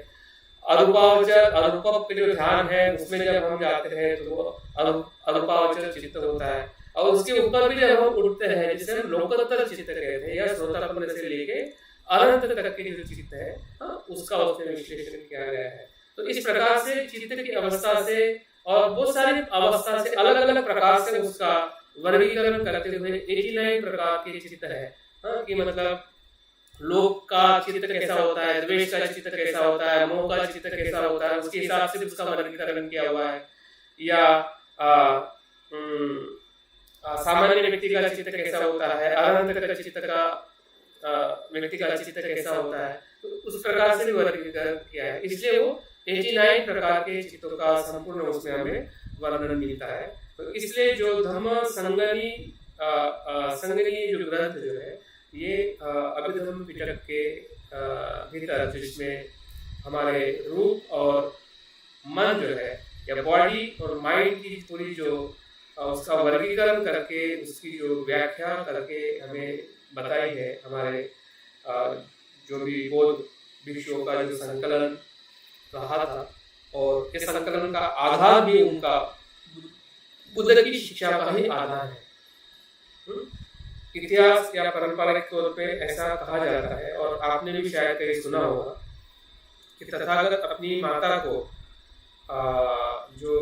अरूपावचर, अरूप के जो ध्यान है उसमें जब हम जाते हैं तो वो अरूपावचर चित्त होता है। और उसके ऊपर भी जब हम उठते हैं जिसे हम लोकोत्तर चित्त कहते हैं, या श्रोतापन से लेके अनंत तक के जो चित्त है उसका उसमें विश्लेषण किया गया है। तो इस प्रकार से चित्त की अवस्था से और बहुत सारी अवस्था से अलग अलग प्रकार से उसका वर्गीकरण करते हुए 89 प्रकार के चित्त है, कि मतलब लोक का चित्त कैसा होता है, द्वेष का चित्त कैसा होता है, मोह का चित्त कैसा होता है, उसके हिसाब से उसका वर्गीकरण किया हुआ है। या सामान्य व्यक्ति का चित्त कैसा होता है, अनंत का चित्त का व्यक्ति का चित्त कैसा होता है, तो उस प्रकार से भी वर्गीकरण किया है। इसलिए वो 89 प्रकार के चित्तों का संपूर्ण उसमें हमें वर्णन मिलता है। तो इसलिए जो धम्म संगनी जो ग्रंथ जो है ये अभिधम्म पिटक के भीतर, जिसमें हमारे रूप और मन जो है या बॉडी और माइंड की पूरी जो उसका वर्गीकरण करके उसकी जो व्याख्या करके हमें बताई है, हमारे जो भी बौद्ध भिक्षुओं का जो संकलन रहा था, और इस संकलन का आधार भी उनका बुद्ध की शिक्षा का ही आधार है। इतिहास या पारंपरिक तौर पे ऐसा कहा जाता है, और आपने भी शायद कहीं सुना होगा कि तथागत अपनी माता को जो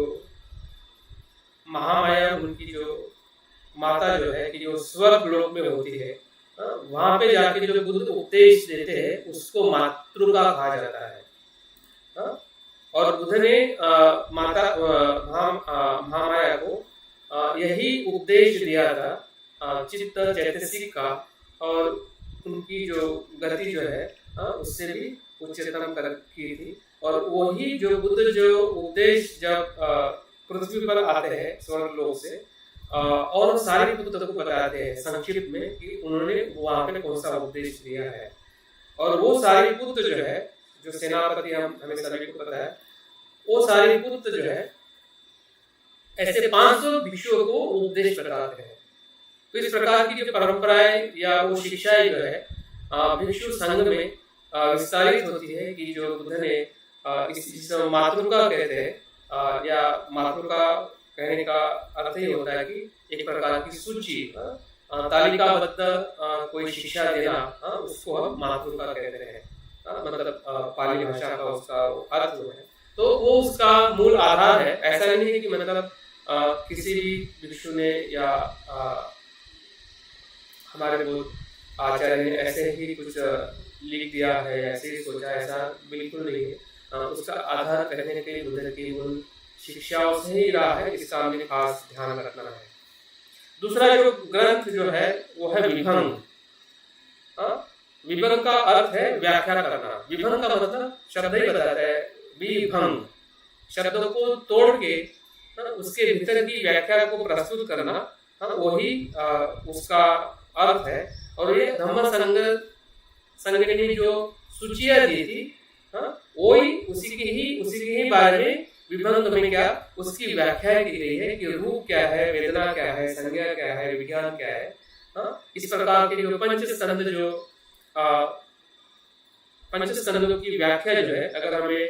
महामाया, उनकी जो माता जो है कि जो स्वर्ग लोक में होती है, वहां पे जाके जो बुद्ध उपदेश देते हैं उसको मातृका कहा जाता है। और बुद्ध ने महामाया को यही उपदेश दिया था चित्त चैतसिक का, और उनकी जो गति जो है उससे भी उच्चतम कर की थी। और वही जो बुद्ध जो उपदेश जब पृथ्वी पर आते हैं स्वर्ग लोक से, और सारे बुद्ध को बताते हैं संक्षिप्त में कि उन्होंने वहां पे कौन सा उपदेश दिया है। और वो सारे बुद्ध जो है, जो सेनापति हमें सभी को पता है, वो सारे बुद्ध जो है ऐसे 500 भिक्षुओं को उपदेश बताते हैं। तो इस प्रकार की जो परंपराएं या वो शिक्षाएं जो है भिक्षु संघ में विस्तारित होती है कि जो बुद्ध ने इस मातृका कहते हैं, या मातृका कहने का अर्थ ही होता है कि एक प्रकार की सूची, तालिकाबद्ध कोई शिक्षा देना, उसको हम मातृका कहते हैं। मतलब पाली भाषा का उसका अर्थ जो है, तो वो उसका मूल आधार है। ऐसा नहीं है कि मतलब किसी भी भिक्षु ने या हमारे बौद्ध आचार्य ने ऐसे ही कुछ लिख दिया है, ऐसे ही सोचा, ऐसा बिल्कुल नहीं है। उसका आधार कहने के लिए बुद्ध की उन शिक्षाओं से ही रहा है, इसका हमें खास ध्यान रखना है। दूसरा जो ग्रंथ जो है वो है विभंग। विभंग का अर्थ है व्याख्या करना। विभंग का मतलब शब्द ही बताता है, विभंग शब्दों को तोड़ के उसके भीतर की व्याख्या को प्रस्तुत करना, वही उसका अर्थ है। और ये धम्म संघ ने जो सूचियां दी थी, वही उसी के ही बारे में विभंग में क्या उसकी व्याख्या की गई है कि रूप क्या है, वेदना क्या है, संज्ञा क्या है, विज्ञान क्या है। इस प्रकार के जो पंच स्कंदों की व्याख्या जो है, अगर हमें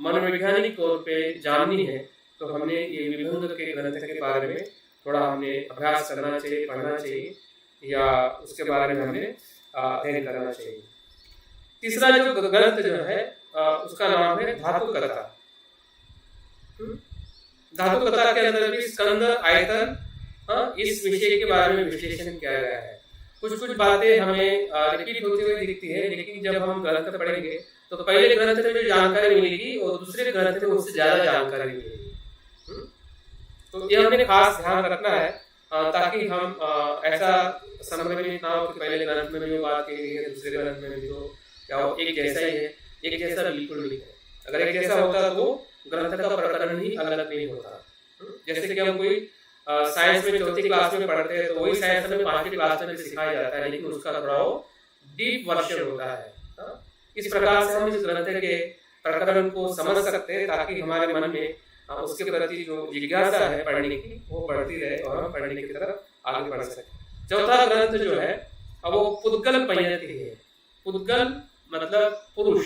मनोवैज्ञानिक तौर पे जाननी है तो हमने ये विभंग के ग्रंथ के बारे में थोड़ा हमने अभ्यास करना चाहिए, पढ़ना चाहिए, या उसके बारे में हमने अध्ययन करना चाहिए। तीसरा जो ग्रंथ जो है उसका नाम है धातु कथा। धातु कथा के अंदर भी स्कंद, आयतन, इस विषय के बारे में विश्लेषण किया गया है। कुछ बातें हमें रिपीट होती हुई दिखती है, लेकिन जब हम ग्रंथ पढ़ेंगे तो पहले ग्रंथ में जो जानकारी मिलेगी और दूसरे ग्रंथ में उससे ज्यादा जानकारी मिलेगी। तो ये हमें खास ध्यान रखना है, ताकि हम ऐसा समझ ना हो कि पहले ग्रंथ में जो बात की गई है दूसरे ग्रंथ में भी तो क्या हो एक जैसा ही है। एक जैसा बिल्कुल नहीं है। अगर एक जैसा होता तो ग्रंथ का प्रकरण ही अलग नहीं होता। जैसे कि हम कोई साइंस में चौथी क्लास में पढ़ते हैं तो वही साइंस में 5वीं क्लास में सिखाया जाता है, लेकिन उसका थोड़ा डीप वर्जन होता है। इस प्रकार से हम इस ग्रंथ के प्रकरण को समझ सकते हैं, ताकि हमारे मन में उसके प्रति जो जिज्ञासा है पढ़ने की वो बढ़ती रहे और हम पढ़ने की तरफ आगे बढ़ सके। चौथा ग्रंथ जो है वो पुद्गल पयति है। पुद्गल मतलब पुरुष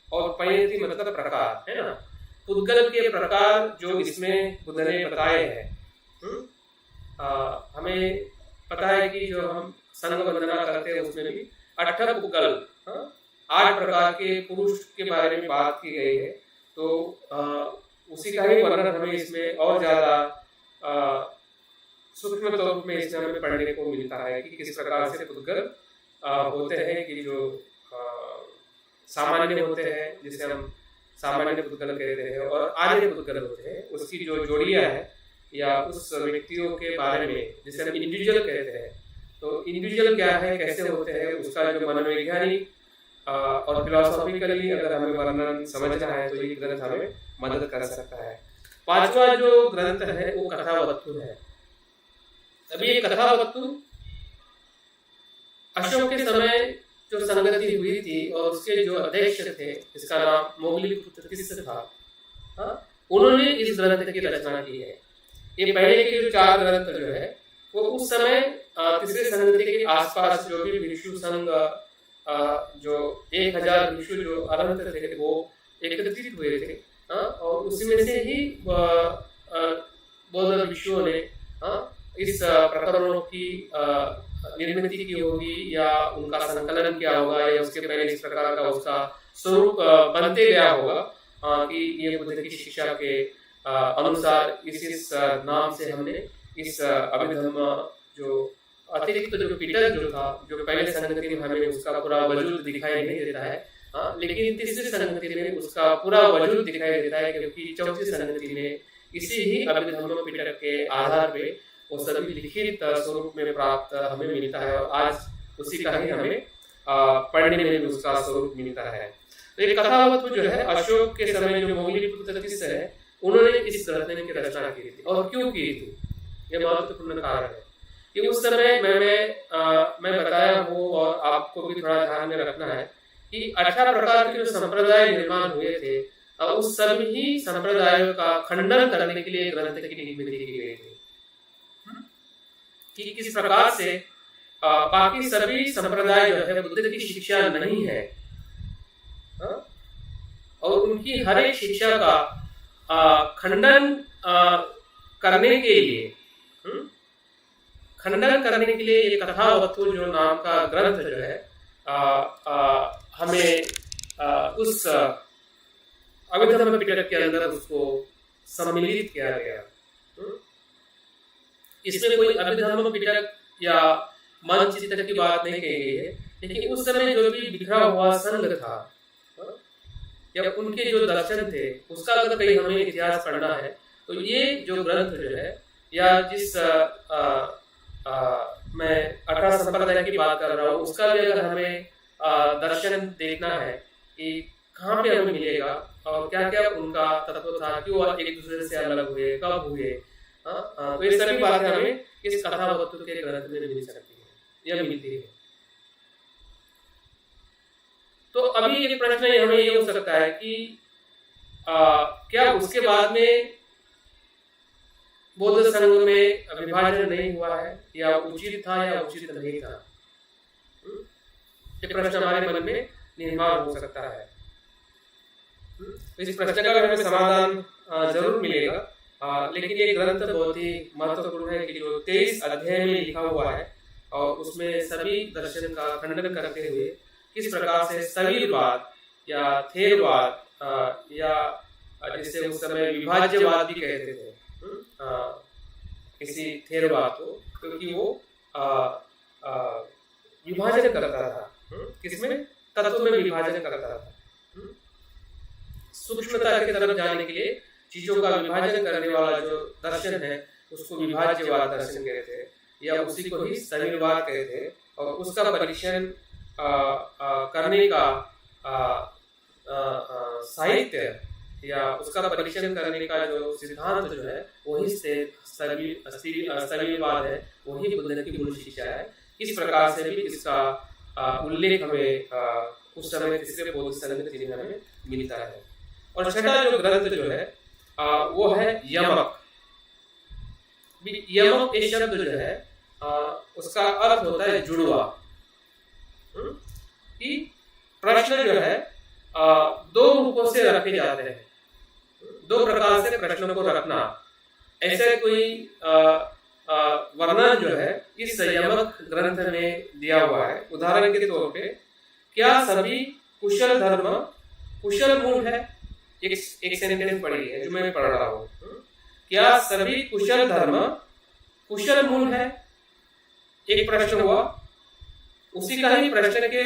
और पयति मतलब प्रकार, है ना। पुद्गल के प्रकार जो इसमें बुद्ध ने बताए हैं। हमें पता है कि जो हम संघ वंदना करते हैं उसमें भी 8 पुद्गल, 8 प्रकार के पुरुष के बारे में बात की गई है। तो उसी का ही वर्णन हमें इसमें और ज्यादा सूक्ष्म तौर में इसमें हमें पढ़ने को मिलता है कि किस प्रकार से पुद्गल होते हैं, कि जो सामान्य होते हैं जिसे हम सामान्य पुद्गल कहते हैं, और आर्य पुद्गल होते हैं। उसकी जो जोड़ियां है या उस व्यक्तियों के बारे में जिसे हम इंडिविजुअल कहते हैं, तो इंडिविजुअल क्या है, कैसे होते हैं, उसका जो मनोवैज्ञानिक और फिलोसॉफिकली अगर हमें वर्णन समझना है तो ये ग्रंथ हमें मदद कर सकता है। पांचवा जो ग्रंथ है वो कथावस्तु है। अभी ये कथावस्तु अशोक के समय जो संगति हुई थी और उसके जो अध्यक्ष थे, इसका नाम मोगलीपुत्र तिस्स था, उन्होंने इस ग्रंथ की रचना की है। ये पहले के जो 4 ग्रंथ जो है वो उस समय तीसरे संगति के आसपास जो भी भिक्षु संघ जो 1000 भिक्षु जो अरहंत थे वो एकत्रित हुए थे, और उसी में से ही बौद्ध भिक्षुओं ने इस प्रकरणों की निर्मित की होगी या उनका संकलन किया होगा, या उसके पहले इस प्रकार का उसका स्वरूप बनते गया होगा कि ये बुद्ध की शिक्षा के अनुसार इस नाम से हमने इस अभिधम्म जो अतिरिक्त जो पिटक जो था, जो पहले संगति में हमें उसका पूरा वजूद दिखाई नहीं देता है, लेकिन तीसरी संगति में उसका पूरा वजूद दिखाई देता है, क्योंकि चौथी संगति में इसी ही अभिधम्म पिटक के आधार पे वो सभी लिखित स्वरूप में प्राप्त हमें मिलता है, और आज उसी का ही हमें पढ़ने में भी उसका स्वरूप मिलता है। तो ये कथावस्तु जो है अशोक के समय जो मोगलीपुत्र तिस्स है उन्होंने इस ग्रंथ की रचना की थी। और क्यों की थी, ये महत्वपूर्ण कारण है कि उस समय मैं बताया हूँ और आपको भी थोड़ा ध्यान में रखना है कि 18 प्रकार के जो संप्रदाय निर्माण हुए थे, उस सभी संप्रदायों का खंडन करने के लिए ग्रंथ की निर्मित की गई थी कि किस प्रकार से बाकी सभी संप्रदाय जो है बुद्ध की शिक्षा नहीं है, और उनकी हर एक शिक्षा का खंडन करने के लिए ये कथावस्तु जो नाम का ग्रंथ जो है हमें उस अभिधम्म पिटक के अंदर उसको सम्मिलित किया गया। इसमें कोई अभिधम्म पिटक या मानचित्र की बात नहीं कही गई है, लेकिन उस समय जो भी बिखरा हुआ संघ था या उनके जो दर्शन थे उसका अगर कहीं हमें इतिहास पढ़ना है तो ये जो ग्रंथ जो है, या जिस मैं 18 संप्रदाय की बात कर रहा हूँ उसका भी अगर हमें दर्शन देखना है कि कहाँ पे हमें मिलेगा और क्या क्या उनका तत्व था, क्यों एक दूसरे से अलग हुए, कब हुए, तो ये सभी बातें हमें इस कथावस्तु के ग्रंथ में मिल सकती है या मिलती है। तो अभी एक प्रश्न हमें ये हो सकता है कि क्या उसके बाद में बौद्ध संघ में विभाजन नहीं हुआ है, या उचित था या उचित नहीं था? ये प्रश्न हमारे मन में निर्माण हो सकता है। इस प्रश्न का हमें समाधान जरूर मिलेगा, लेकिन ये ग्रंथ बहुत ही महत्वपूर्ण है कि जो 23 अध्याय में लिखा हुआ है और उसमें सभी दर्शन का खंडन करते हुए किस प्रकार से शरीरवाद या थेरवाद या जिसे उस समय विभाज्यवाद भी कहते थे किसी थेरवाद को, क्योंकि वो विभाजन करता था, किसमें तत्व में विभाजन करता था। सूक्ष्मता की तरफ जाने के लिए चीजों का विभाजन करने वाला जो दर्शन है उसको विभाज्यवाद दर्शन कहते हैं, या उसी को ही शरीरवाद कहते हैं। और उसका परीक्षण करने का साहित्य या उसका परीक्षण करने का जो सिद्धांत जो है वही शरीरवाद है, वही बुद्ध की मूल शिक्षा है। इस प्रकार से भी इसका उल्लेख हमें उस समय तीसरे बौद्ध संघ में हमें मिलता है। और छठा जो ग्रंथ जो है वो है यमक। यमक ये शब्द जो है उसका अर्थ होता है जुड़वा। कि प्रश्न जो है दो रूपों से रखे जाते हैं, दो प्रकार से प्रश्नों को रखना, ऐसे कोई वर्णन जो है इस यमक ग्रंथ में दिया हुआ है। उदाहरण के तौर पे, क्या सभी कुशल धर्म कुशल मूल है? एक सेंटेंस पढ़ी है जो मैं पढ़ रहा हूँ। क्या सभी कुशल धर्म कुशल मूल है? एक प्रश्न हुआ। उसी का ही प्रश्न के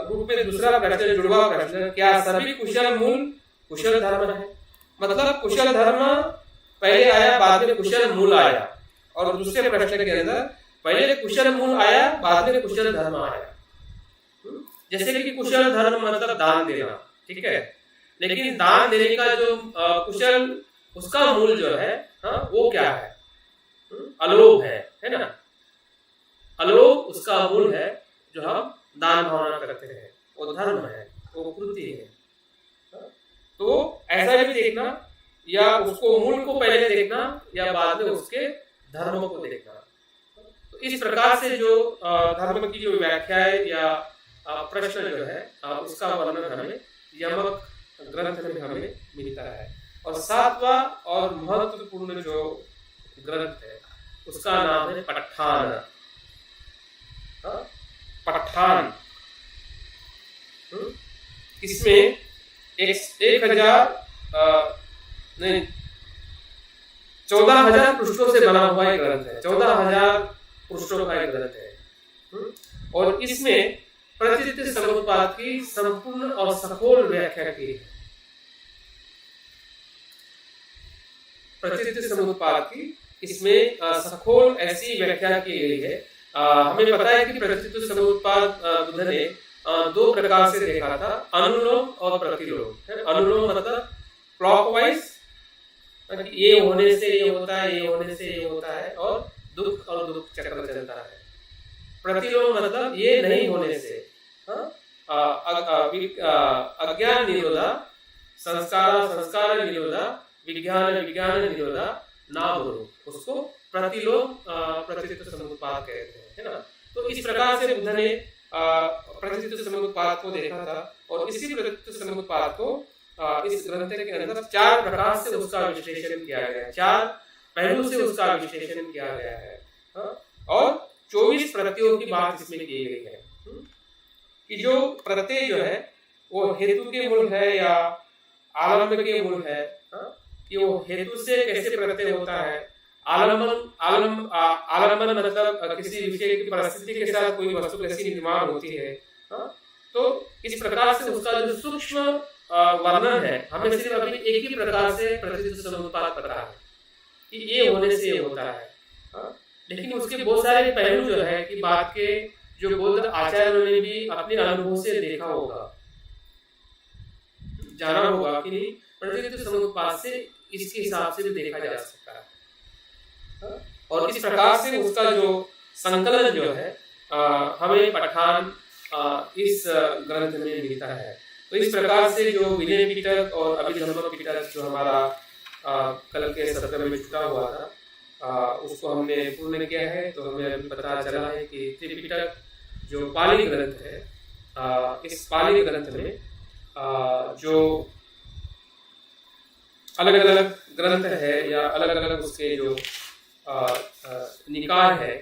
रूप में दूसरा प्रश्न, जुड़वा प्रश्न, क्या सभी कुशल मूल कुशल धर्म है? मतलब कुशल धर्म पहले आया, बाद में कुशल मूल आया। और दूसरे प्रश्न के अंदर पहले कुशल मूल आया, बाद में कुशल धर्म आया। जैसे कि कुशल धर्म मतलब दान देना, ठीक है, लेकिन दान देने का जो कुशल उसका मूल जो है वो क्या है? अलोभ है ना। अलोभ उसका मूल है, जो हम दान भावना करते हैं, वो धर्म है, वो कृति है। तो ऐसा भी देखना, या उसको मूल को पहले देखना या बाद में उसके धर्म को देखना। तो इस प्रकार से जो धर्म की जो व्याख्या है या प्रश्न जो है उसका वर्णन हमें यमक ग्रंथ में हमें मिलता है। और सातवां और महत्वपूर्ण जो ग्रंथ है उसका नाम है पठान। पठान इसमें 14,000 पृष्ठों से बना हुआ एक ग्रंथ है। 14,000 पृष्ठों का एक ग्रंथ है और इसमें प्रतिनित्य समुत्पाद की संपूर्ण और सखोल व्याख्या की है। प्रतिनित्य समुत्पाद की इसमें सखोल ऐसी व्याख्या की गई है। हमें पता है कि प्रतिनित्य समुत्पाद बुद्ध ने दो प्रकार से देखा था, अनुलोम और प्रतिलोम। अनुलोम मतलब क्लॉकवाइज, ये होने से ये होता है, ये होने से ये होता है, और दुख चक्र चलता है। प्रतिलोम मतलब ये नहीं होने से, अज्ञान निरोधा, संस्कार निरोधा, विज्ञान निरोधा नाम रूप, उसको प्रतिलोम प्रतिनित्य समुत्पाद कहते हैं, है ना। तो इस प्रकार से बुद्ध ने प्रतिनित्य समुत्पाद को देखा था और इसी प्रतिनित्य समुत्पाद को इस ग्रंथ के अंदर 4 प्रकार से उसका विश्लेषण किया गया है, 4 पहलू से उसका विश्लेषण किया गया है। और 24 प्रत्ययों की बात इसमें की गई है कि जो प्रत्यय जो है वो हेतु के मूल है या आलम्ब के मूल है, कि वो हेतु से कैसे प्रत्यय होता है। आलम्बन मतलब किसी विषय की परिस्थिति के साथ कोई वस्तु कैसी निर्माण होती है। तो इस प्रकार से उसका जो सूक्ष्म वर्णन है, हमें सिर्फ अभी एक ही प्रकार से प्रतिनित्य समुत्पाद पता है कि ये होने से ये होता है, लेकिन उसके बहुत सारे पहलू जो है कि बात के जो बौद्ध आचार्यों ने भी अपने अनुभव से देखा होगा, जाना होगा कि प्रतिनित्य समुत्पाद से इसके हिसाब से भी देखा जा सकता है। और इस प्रकार से उसका जो संकलन जो है हमें पठान इस ग्रंथ में मिलता है। तो इस प्रकार से जो विनय पिटक और अभिधम्म पिटक जो हमारा कल के सत्र में छुटा हुआ था उसको हमने पूर्ण किया है। तो हमें अभी पता चला है कि त्रिपिटक जो पाली ग्रंथ है, इस पाली ग्रंथ में जो अलग अलग ग्रंथ है या अलग अलग उसके जो निकाय है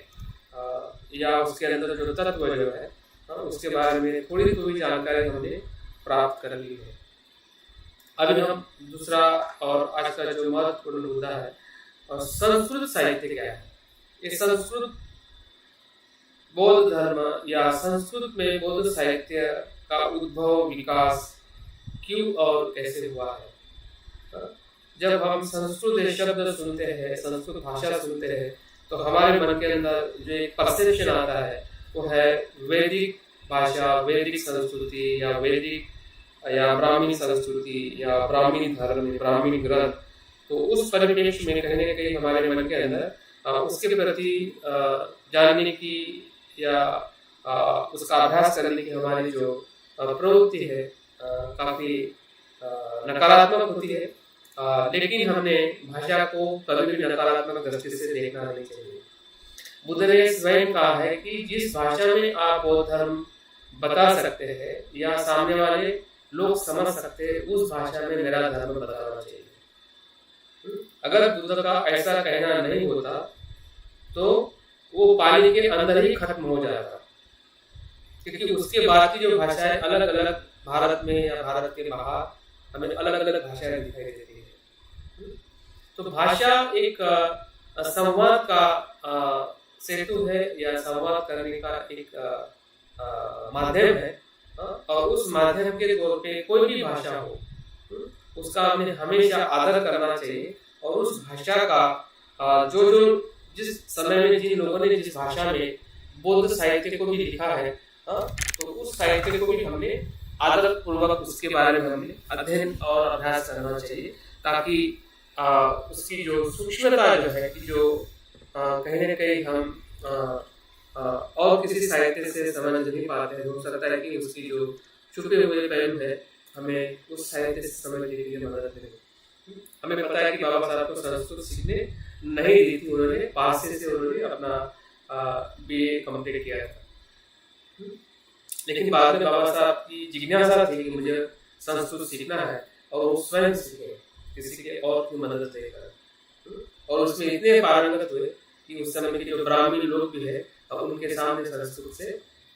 या उसके अंदर जो तत्व जो है उसके बारे में थोड़ी जानकारी हमने प्राप्त कर ली है। अभी हम दूसरा और आज का जो महत्वपूर्ण मुद्दा है, और संस्कृत साहित्य क्या है। ये संस्कृत बौद्ध धर्म या संस्कृत में बौद्ध साहित्य का उद्भव विकास क्यों और कैसे हुआ है। जब हम संस्कृत शब्द सुनते हैं, संस्कृत भाषा सुनते हैं, तो हमारे मन के अंदर जो एक परसेप्शन आता है वो है वैदिक भाषा, वैदिक संस्कृति या वैदिक या ब्राह्मणी संस्कृति या ब्राह्मणी धर्म, ब्राह्मणी ग्रंथ। तो उस परिप्रेक्ष्य में कहने के लिए हमारे मन के अंदर उसके प्रति जानने की या उसका अभ्यास करने की हमारी जो प्रवृत्ति है काफी नकारात्मक होती है। लेकिन हमने भाषा को कभी भी नकारात्मक दृष्टि से देखना नहीं चाहिए। बुद्ध ने स्वयं कहा है कि जिस भाषा में आप बौद्ध धर्म बता सकते हैं या सामने वाले लोग समझ सकते हैं, उस भाषा में मेरा धर्म बताना चाहिए। अगर बुद्ध का ऐसा कहना नहीं होता तो वो पाली के अंदर ही खत्म हो जाता, क्योंकि उसके बाद की जो भाषाएं अलग अलग भारत में या भारत के बाहर हमें अलग अलग भाषाएं दिखाई देती है। तो भाषा एक संवाद का सेतु है या संवाद करने का एक माध्यम है, और उस माध्यम के तौर पे कोई भी भाषा हो उसका हमें हमेशा आदर करना चाहिए। और उस भाषा का जो जिस समय में जिन लोगों ने जिस भाषा में बौद्ध साहित्य को भी लिखा है, तो उस साहित्य को भी हमने आदर पूर्वक उसके बारे में हमें अध्ययन और अभ्यास करना चाहिए, ताकि उसकी जो सूक्ष्मता जो है कि जो कहीं न कहीं हम और किसी साहित्य से समझ नहीं पाते हैं। हो सकता है कि उसकी जो छुपे हुए पहलू है हमें उस साहित्य से समझने के लिए मदद मिले। हमें पता है कि बाबा साहब को संस्कृत सीखने नहीं दी थी, उन्होंने पासे से उन्होंने अपना BA कंप्लीट किया था, लेकिन बाद में बाबा साहब की जिज्ञासा थी कि मुझे संस्कृत सीखना है और वो स्वयं सीखे, किसी के और की मदद लेकर, और उसमें इतने पारंगत हुए कि उस समय के जो ब्राह्मण लोग भी है उनके सामने संस्कृत से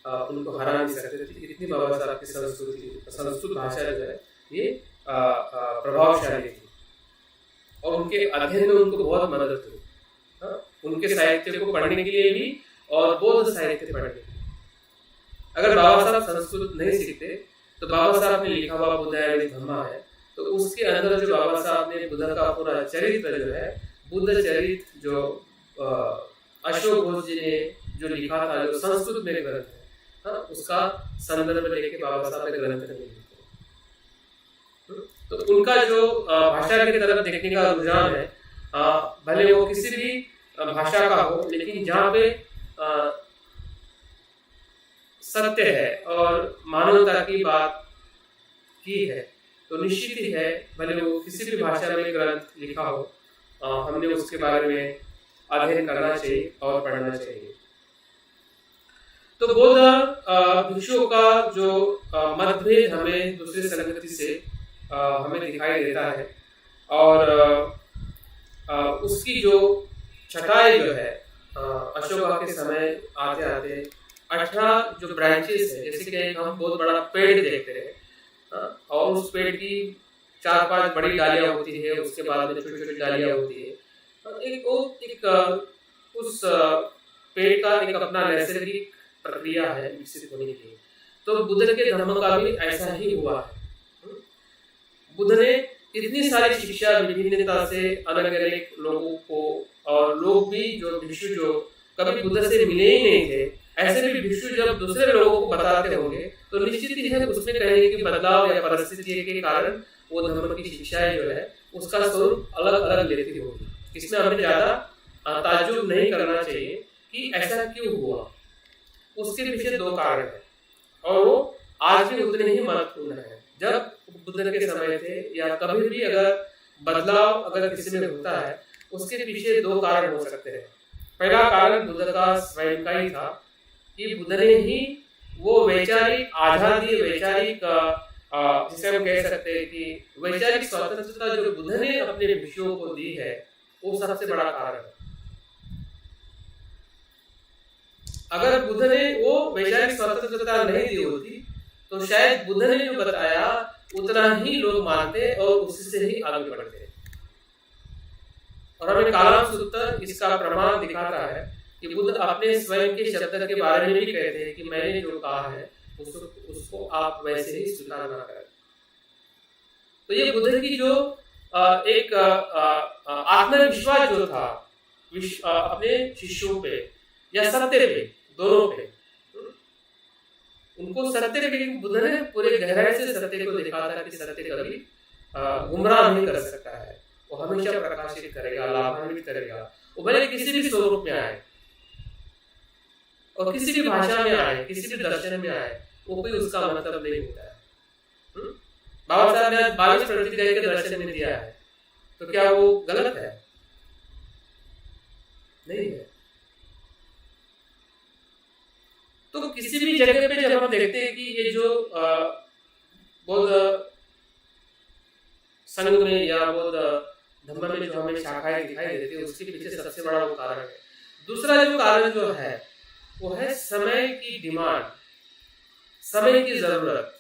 उनको हरा नहीं सकते थे। इतनी बाबा साहब की संस्कृत भाषा जो है ये प्रभावशाली थी, और उनके अध्ययन में उनको बहुत मदद हुई, उनके साहित्य को पढ़ने के लिए भी और बौद्ध साहित्य पढ़ने के लिए। अगर बाबा साहब संस्कृत नहीं सीखते तो बाबा साहब ने लिखा हुआ बुद्धायन धम्मा है, तो उसके अंदर जो बाबा साहब ने बुद्ध का पूरा चरित्र जो है, बुद्ध चरित्र जो अशोक घोष जी ने जो लिखा था, जो संस्कृत में ग्रंथ है, उसका संदर्भ लेके बाबा साहब ने ग्रंथ में लिखा। तो उनका जो भाषा की तरफ देखने का रुझान है, भले वो किसी भी भाषा का हो, लेकिन जहाँ पे सत्य है और मानवता की बात की है, तो निश्चित ही है भले वो किसी भी भाषा में ग्रंथ लिखा हो, हमने उसके बारे में अध्ययन करना चाहिए और पढ़ना चाहिए। तो बौद्ध भिक्षुओं का जो मतभेद हमें दूसरे संगति से हमें दिखाई देता है, और उसकी जो छटाई जो है अशोका के समय आते आते 18 जो ब्रांचेस है, जैसे कि हम बहुत बड़ा पेड़ देखते हैं, और उस पेड़ की 4-5 बड़ी डालियां होती है, उसके बाद में छोटी छोटी डालियां होती है, उस पेड़ का एक अपना नैसर्गिक प्रक्रिया है विकसित होने की। तो बुद्ध के धर्म का भी ऐसा ही हुआ है। बुद्ध ने इतनी सारी शिक्षा विभिन्नता से अलग अलग लोगों को, और लोग भी जो भिक्षु जो कभी बुद्ध से मिले ही नहीं थे, ऐसे भी भिक्षु जब दूसरे लोगों को बताते होंगे तो निश्चित ही है उसमें कहीं की बदलाव या परिस्थिति के कारण वो धर्म की शिक्षाएं जो है उसका स्वरूप अलग अलग लेती होगी। इसमें हमें ज्यादा ताज्जुब नहीं करना चाहिए कि ऐसा क्यों हुआ। उसके पीछे 2 कारण है, और वो आज भी उतने ही महत्वपूर्ण है। जब बुद्ध के समय थे या कभी भी अगर बदलाव अगर किसी में होता है, उसके पीछे 2 कारण हो सकते हैं। पहला कारण बुद्ध का स्वयं का ही था कि बुद्ध ने ही वो वैचारिक आजादी, वैचारिक जिसे हम कह सकते हैं कि वैचारिक स्वतंत्रता जो बुद्ध ने अपने भिक्षुओं को दी है, वो सबसे बड़ा कारण है। अगर बुद्ध ने वो वैचारिक स्वतंत्रता नहीं दी होती तो शायद बुद्ध ने जो बताया उतना ही लोग मानते और उसी से ही आगे बढ़ते। और हमें कालाम सूत्र इसका प्रमाण दिखाता है कि बुद्ध अपने स्वयं के शब्द के बारे में भी कहते हैं कि मैंने जो कहा है उसको आप वैसे ही स्वीकार ना करें। तो ये बुद्ध की जो एक आत्मविश्वास जो था अपने शिष्यों पे या सत्य पे, दोनों पे, उनको सत्य पे बुद्ध ने पूरे गहराई से सत्य को देखा था कि सत्य कभी गुमराह नहीं कर सकता है, वो हमेशा प्रकाशित करेगा, लाभान्वित करेगा। वो भले किसी भी स्वरूप में आए और किसी भी भाषा में आए, किसी भी दर्शन में आए, वो कोई उसका मतलब नहीं होता है। बाबा साहब ने 22 प्रतिज्ञा के दर्शन में दिया है, तो क्या वो गलत है? नहीं है। तो किसी भी जगह पे जब हम देखते हैं कि ये जो बौद्ध संघ में या बौद्ध धर्म में जो हमें शाखाएं दिखाई देती है, उसके पीछे सबसे बड़ा वो कारण है। दूसरा जो कारण जो है वो है समय की डिमांड, समय की जरूरत।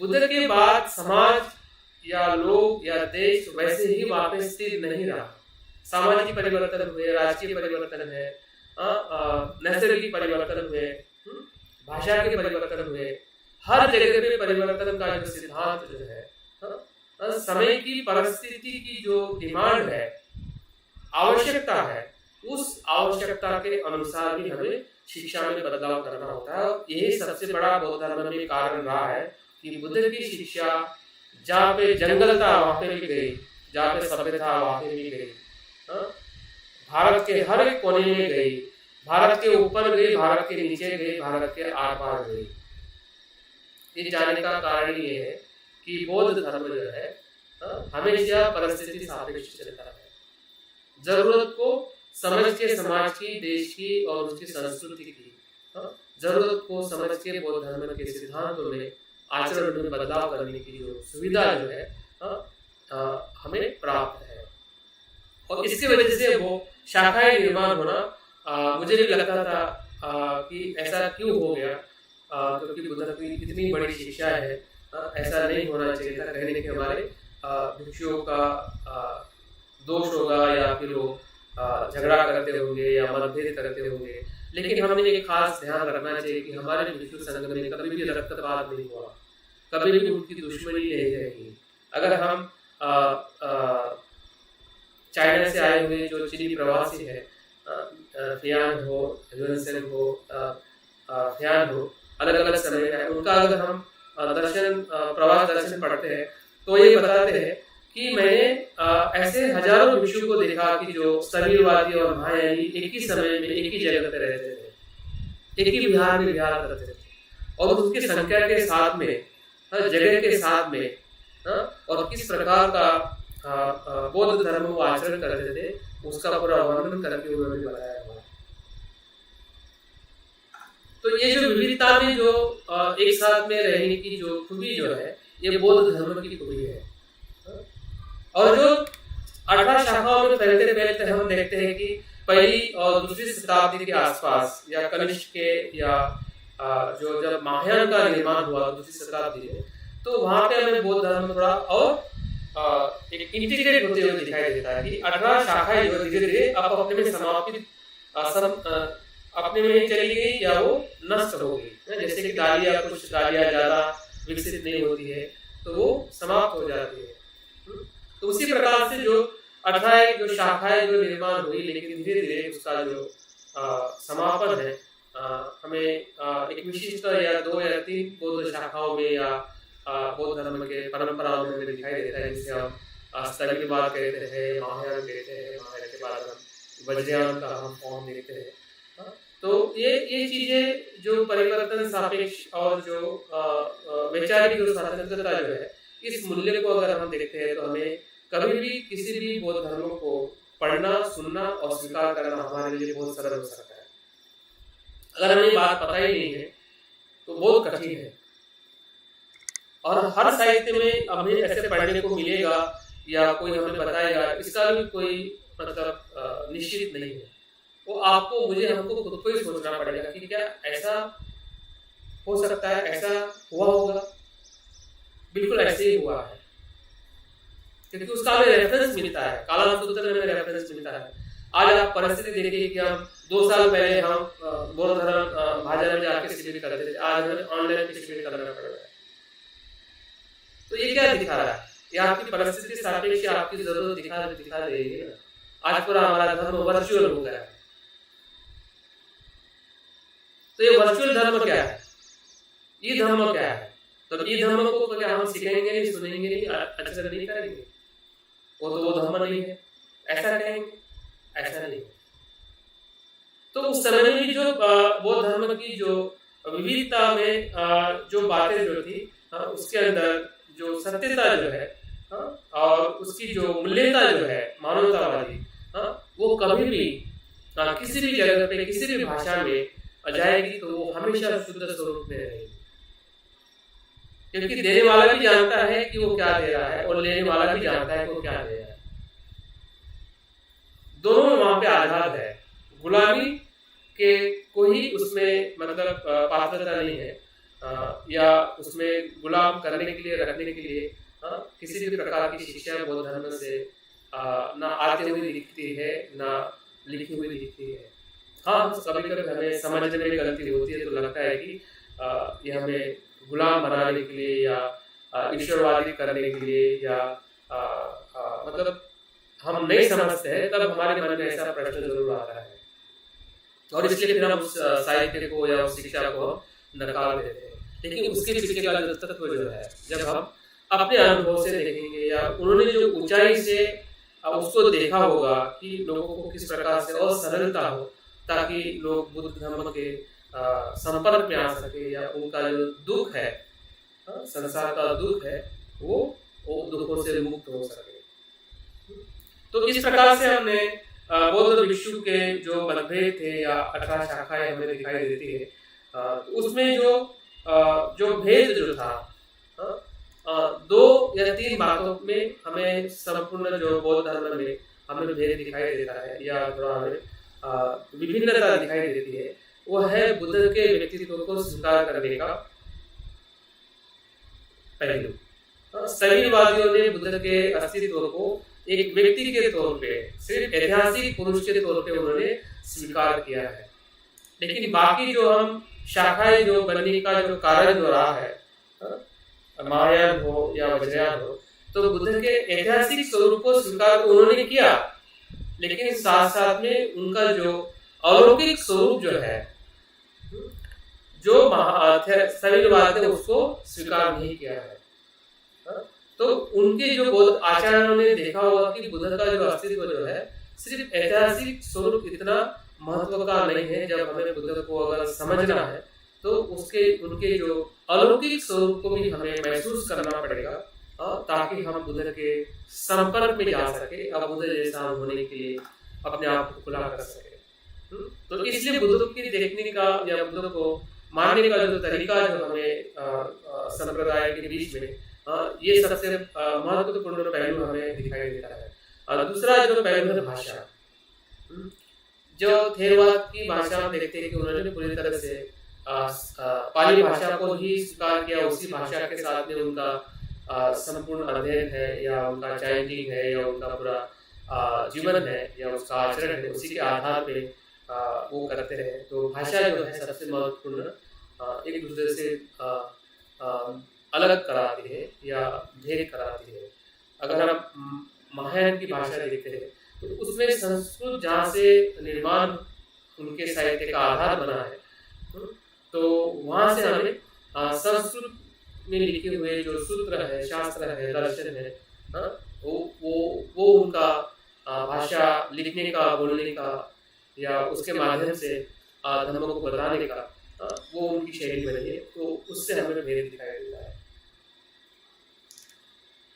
बुद्ध के बाद समाज या लोग या देश वैसे ही वापस स्थिर नहीं रहा। सामाजिक परिवर्तन हुए, राजकीय परिवर्तन है, नैसर्गिक परिवर्तन हुए, भाषा के परिवर्तन हुए, हर जगह पे परिवर्तन का जो सिद्धांत जो है, समय की परिस्थिति की जो डिमांड है आवश्यकता है, उस आवश्यकता के अनुसार भी हमें शिक्षा में बदलाव करना होता है। और यही सबसे बड़ा बौद्ध धर्म में कारण रहा है कि बुद्ध की शिक्षा जहाँ पे जंगल था वहाँ पे भी गई, जहाँ पे सभ्य था वहाँ पे भी गई, भारत के हर एक कोने में गई, भारत के ऊपर गई, भारत के नीचे गई, भारत के आर पार गई। ये जाने का कारण ये है कि बौद्ध धर्म जो है हमेशा परिस्थिति सापेक्ष चलता है। जरूरत को समझ के समाज की, देश की और उसकी संस्कृति की जरूरत को समझ के बौद्ध धर्म के सिद्धांतों में आचरण में बदलाव करने की जो सुविधा जो है हमें प्राप्त है। और इसकी वजह से वो शाखाएं निर्माण होना मुझे भी लगता था कि ऐसा क्यों हो गया, क्योंकि बुद्ध की इतनी बड़ी शिक्षा है, ऐसा नहीं होना चाहिए था। कहने के हमारे भिक्षुओं का दोष होगा या फिर वो झगड़ा करते होंगे या मतभेद करते होंगे, लेकिन हमें एक खास ध्यान रखना चाहिए कि हमारे भिक्षु संघ में कभी भी रक्तपात नहीं हुआ, कभी भी उनकी दुश्मनी नहीं रहेगी। अगर हम चाइना से आए हुए जो चीनी प्रवासी है, फियान हो, ह्यूनसेन हो, फियान हो, अलग अलग समय है, उनका अगर हम प्रवास दर्शन पढ़ते हैं तो ये बताते हैं कि मैंने ऐसे हजारों भिक्षु को देखा कि जो समीरवादी और महायानी एक ही समय में एक ही जगह पे रहते थे, एक ही विहार में विहार करते थे, और उसकी संख्या के साथ में, जगह के साथ में, और किस प्रकार का बौद्ध धर्म वो आचरण करते थे उसका पूरा वर्णन करके उन्होंने बताया हुआ। तो ये जो विविधता में जो एक साथ में रहने की जो खूबी जो है, ये बौद्ध धर्म की खूबी है। और जो 18 शाखाओं में फैलते फैलते हम देखते हैं कि पहली और दूसरी शताब्दी के आसपास या कनिष्क के या जो जब महायान का निर्माण हुआ दूसरी शताब्दी में, तो वहां पे हमें बौद्ध धर्म थोड़ा और एक इंटीग्रेट होते हुए दिखाई देता है कि 18 शाखाएं जो धीरे धीरे अपने में समापित अपने में चली गई या वो नष्ट हो गई। जैसे कि कुछ दालियां ज्यादा विकसित नहीं होती है तो वो समाप्त हो जाती है। तो उसी प्रकार से जो 18 जो शाखाएं जो निर्माण हुई, लेकिन धीरे धीरे उसका जो समापन है हमें एक विशिष्ट या 2 या 3 बौद्ध शाखाओं में या बौद्ध धर्म के परंपराओं में दिखाई देता है, जिसे हम स्थगिरवाद कहते हैं, महायान कहते हैं, महायान के बाद हम वज्रयान का हम फॉर्म देखते हैं। तो ये चीजें जो परिवर्तन सापेक्ष और जो वैचारिक जो स्वतंत्रता जो है, इस मूल्य को अगर हम देखते हैं तो हमें कभी भी किसी भी बौद्ध धर्म को पढ़ना, सुनना और स्वीकार करना हमारे लिए बहुत सरल हो सकता है। अगर हमें बात पता ही नहीं है तो बहुत कठिन है, और हर साहित्य में हमें ऐसे पढ़ने को मिलेगा या कोई हमें बताएगा, इसका भी कोई मतलब निश्चित नहीं है। वो आपको, मुझे, हमको खुद को ही सोचना पड़ेगा कि क्या ऐसा हो सकता है, ऐसा हुआ होगा। बिल्कुल ऐसे ही हुआ है, क्योंकि उसका हमें रेफरेंस मिलता है, कालांत सूत्र में हमें रेफरेंस मिलता है। आज आप परिस्थिति देखिए कि हम 2 साल पहले हम बौद्ध धर्म भाजपा में जाके शिविर करते थे, आज हमें ऑनलाइन शिविर करना पड़ रहा है। तो ये क्या दिखा रहा है? ये आपकी परिस्थिति सापेक्ष आपकी जरूरत दिखा देगी ना। आज पूरा हमारा धर्म वर्चुअल हो गया है। तो ये वर्चुअल धर्म क्या है? ये धर्म क्या है? तो ये धर्म को क्या हम सीखेंगे नहीं, सुनेंगे नहीं, अच्छा नहीं करेंगे, वो तो वो धर्म नहीं है, ऐसा कहेंगे? ऐसा नहीं। तो उस समय में जो बौद्ध धर्म की जो विविधता में जो बातें जो थी, उसके अंदर जो सत्यता जो है और उसकी जो मूल्यता जो है मानवतावादी, वो कभी भी किसी भी जगह पे किसी भी भाषा में जाएगी तो वो हमेशा शुद्ध स्वरूप में रहेगी, क्योंकि देने वाला भी जानता है कि वो क्या दे रहा है और लेने वाला भी जानता है कि वो क्या दे रहा है। दोनों वहां पे आजाद है, गुलामी के कोई उसमें मतलब पात्रता नहीं है, या उसमें गुलाम करने के लिए, रखने के लिए किसी भी प्रकार की शिक्षा बौद्ध धर्म से ना आते हुए दिखती है ना लिखी हुई दिखती है। हाँ, कभी कभी हमें समझने में गलती होती है, तो लगता है कि ये हमें गुलाम बनाने के लिए या ईश्वरवादी करने के लिए या मतलब हम नहीं समझते हैं तब हमारे मन में ऐसा प्रश्न जरूर आता है, और इसलिए फिर हम उस साहित्य को या उस शिक्षा को नकार देते हैं। लेकिन उसके पीछे का जो तत्व जो है, जब हम अपने अनुभव से देखेंगे या उन्होंने जो ऊंचाई से उसको देखा होगा कि लोगों को किस प्रकार से और सरलता हो ताकि लोग बुद्ध धर्म के संपर्क में आ सके, या उनका जो दुख है, संसार का दुख है, वो दुखों से मुक्त हो सके। तो इस प्रकार से हमने बौद्ध भिक्षु के जो मतभेद थे या 18 शाखाएं हमें दिखाई देती है, उसमें जो भेद जो था, 2 या 3 बातों में हमें संपूर्ण जो बौद्ध धर्म में हमें भेद दिखाई देता है या थोड़ा हमें विभिन्नता दिखाई देती है। वो है बुद्ध के व्यक्तित्व को स्वीकार करने का पहलू। सभी वादियों ने बुद्ध के अस्तित्व को एक व्यक्ति के तौर पे, सिर्फ ऐतिहासिक पुरुष के तौर पे उन्होंने स्वीकार किया है। लेकिन बाकी जो हम शाखाएं जो बनने का जो कारण जो रहा है, महायान हो या वज्रयान हो, तो बुद्ध के ऐतिहासिक स्वरूप को स्वीकार तो उन्होंने किया, लेकिन साथ साथ में उनका जो अलौकिक स्वरूप जो है, जो समीरवाद ने उसको स्वीकार नहीं किया है। तो उनके जो बौद्ध आचार्यों ने देखा होगा कि बुद्ध का जो अस्तित्व जो है सिर्फ ऐतिहासिक स्वरूप इतना महत्व का नहीं है। जब हमें बुद्ध को अगर समझना है तो उनके जो अलौकिक स्वरूप को भी हमें महसूस करना पड़ेगा, ताकि हम बुद्ध के संपर्क में जा सके और बुद्ध जैसा होने के लिए अपने आप को खुला कर सके। तो इसलिए बुद्ध की देखने का या बुद्ध को मानने का जो तरीका जो हमें संप्रदाय के बीच में ये सबसे महत्वपूर्ण पहलू हमें दिखाई देता है। और दूसरा जो पहलू है भाषा, जो थेरवाद की भाषा हम देखते हैं कि उन्होंने पूरी तरह से पाली भाषा को ही स्वीकार किया। उसी भाषा के साथ में उनका संपूर्ण अध्ययन है या उनका चैलेंजिंग है या उनका पूरा जीवन है या उसका आचरण है, उसी के आधार पे वो करते हैं। तो भाषा जो है सबसे महत्वपूर्ण, एक दूसरे से अलग कराती है या भेद कराती है। अगर हम महायान की भाषा देखते हैं तो उसमें संस्कृत जहाँ से निर्माण उनके साहित्य का आधार बना है, तो वहाँ से हमें संस्कृत में लिखे हुए जो सूत्र है, शास्त्र है, दर्शन है, वो उनका भाषा लिखने का, बोलने का या उसके माध्यम से धर्मों को बताने का वो उनकी शैली बनी है। तो उससे हमें भेद दिखाई देता है।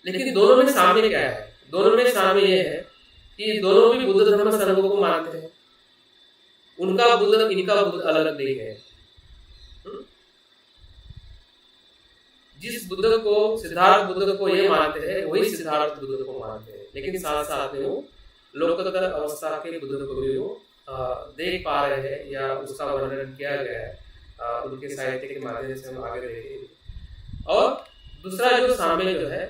लेकिन दोनों में सामने क्या है? दोनों में सामने ये है कि दोनों भी बुद्ध धर्म संघों को मानते हैं। उनका बुद्ध इनका बुद्ध अलग नहीं है। जिस बुद्ध को, सिद्धार्थ बुद्ध को ये मानते हैं, वही सिद्धार्थ बुद्ध को मानते हैं। लेकिन साथ साथ में वो लोकोत्तर अवस्था के बुद्ध को भी वो देख पा रहे हैं या उसका वर्णन किया गया है उनके साहित्य के माध्यम से हम आगे देखेंगे। और दूसरा जो सामने जो है,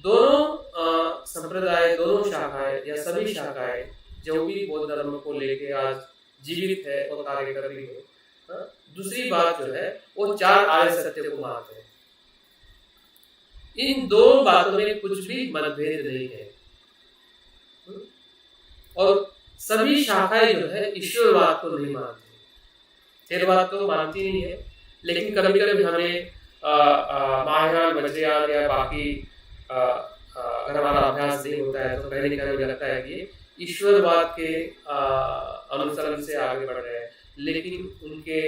दोनों संप्रदाय, दोनों शाखाएं या सभी शाखाएं जो भी बौद्ध धर्म को लेके आज जीवित है और कार्य कर रही है, दूसरी बात जो है वो 4 आर्य सत्य को मानते हैं। इन दो बातों में कुछ भी मतभेद नहीं है। और सभी शाखाएं जो है ईश्वरवाद को नहीं मानती। थेरवाद तो मानती नहीं है, लेकिन कभी कभी हमें महायान, वज्रयान या बाकी अगर हमारा अभ्यास नहीं होता है तो कहीं ना कहीं लगता है कि ईश्वरवाद के अनुसरण से आगे बढ़ रहे हैं। लेकिन उनके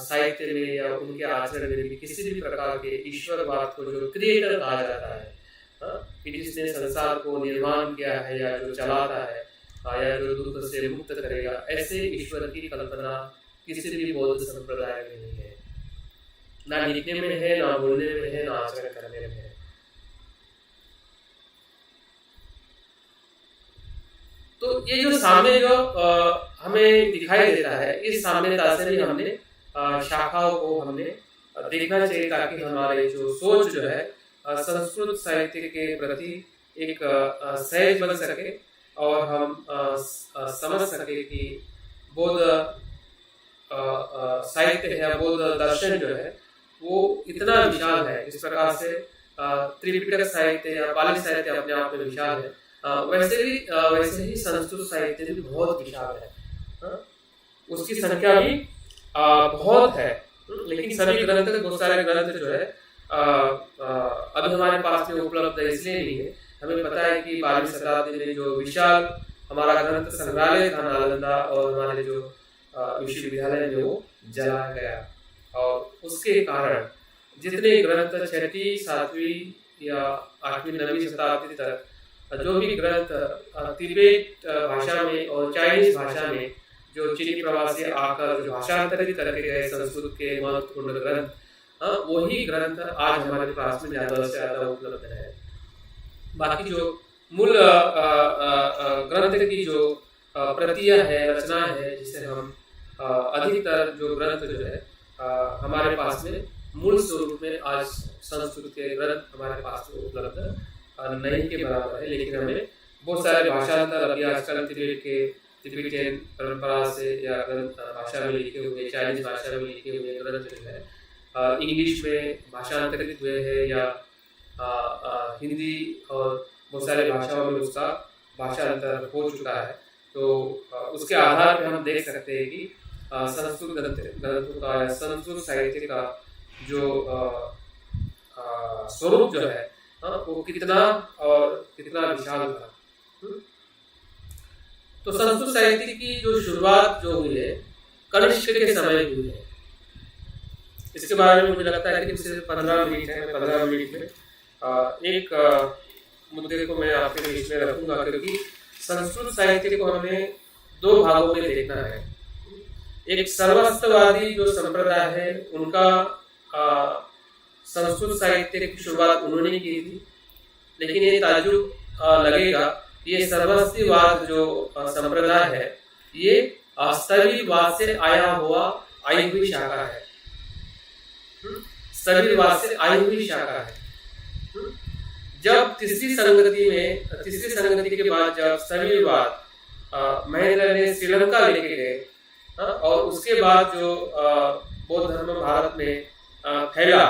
साहित्य में या उनके आचरण में भी किसी भी प्रकार के ईश्वरवाद को, जो क्रिएटर कहा जाता है कि जिसने संसार को निर्माण किया है या जो चलाता है या जो दुख से मुक्त करेगा, ऐसे ईश्वर की कल्पना किसी भी बौद्ध संप्रदाय में नहीं है। ना लिखने में है, ना बोलने में है, ना आचरण करने में है। तो ये जो सामने जो हमें दिखाई देता है, इस साम्यता से भी हमने शाखाओं को हमने देखना चाहिए, ताकि हमारे जो सोच जो है संस्कृत साहित्य के प्रति एक सहज बन सके और हम समझ सके कि बौद्ध साहित्य है, बौद्ध दर्शन जो है वो इतना विशाल है। इस प्रकार से त्रिपिटक साहित्य या पाली साहित्य अपने आप में विशाल है, वैसे ही संस्कृत साहित्य भी बहुत विशाल है। उसकी संख्या भी बहुत है, लेकिन सभी ग्रंथ, बहुत सारे ग्रंथ जो है अभी हमारे पास में उपलब्ध है, इसलिए नहीं है। हमें पता है कि 12वीं शताब्दी में जो विशाल हमारा ग्रंथ संग्रहालय था नालंदा और हमारे जो विश्वविद्यालय में वो जलाया गया, और उसके कारण जितने ग्रंथ 6वीं 7वीं या 8वीं 9वीं शताब्दी तक जो भी ग्रंथ तिब्बत भाषा में और चाइनीज भाषा में जो चीनी प्रवासी आकर जो भाषांतरित करके गए संस्कृत के महत्वपूर्ण ग्रंथ, वही ग्रंथ आज हमारे पास में ज्यादा से ज्यादा उपलब्ध है। बाकी जो मूल ग्रंथ की जो प्रतियां है, रचना है, जिसे हम अधिकतर जो ग्रंथ जो है हमारे पास में मूल स्वरूप में आज संस्कृत के ग्रंथ हमारे पास में उपलब्ध नहीं के बराबर है। लेकिन हमें बहुत सारे भाषांतर अभी आजकल तिब्बतियन परंपरा से या भाषा में लिखे हुए, चाइनीज भाषा में लिखे हुए ग्रंथ जो है इंग्लिश में भाषांतरित हुए हैं या हिंदी और बहुत सारे भाषाओं में उसका भाषांतर हो चुका है। तो उसके आधार पर हम देख सकते हैं कि संस्कृत ग्रंथों का या संस्कृत साहित्य का जो स्वरूप जो है वो कितना विशाल था। तो संस्कृत साहित्य की जो शुरुआत जो हुई है कनिष्क के समय हुई है। इसके बारे में मुझे लगता है कि सिर्फ 15 मिनट है, 15 मिनट में एक मुद्दे को मैं आपके बीच में रखूंगा, क्योंकि संस्कृत साहित्य को हमें 2 भागों में देखना है। एक सर्वस्ववादी जो संप्रदाय है उनका संस्कृत साहित्य की शुरुआत उन्होंने की थी, लेकिन ये ताज्जुब लगेगा ये सर्वस्ववाद जो संप्रदाय है ये स्थविरवाद से आई हुई शाखा है। स्थविरवाद से आई हुई शाखा है। जब तीसरी संगति के बाद जब स्थविरवाद महेंद्र ने श्रीलंका लेके गए और उसके बाद जो बौद्ध धर्म भारत में फैला,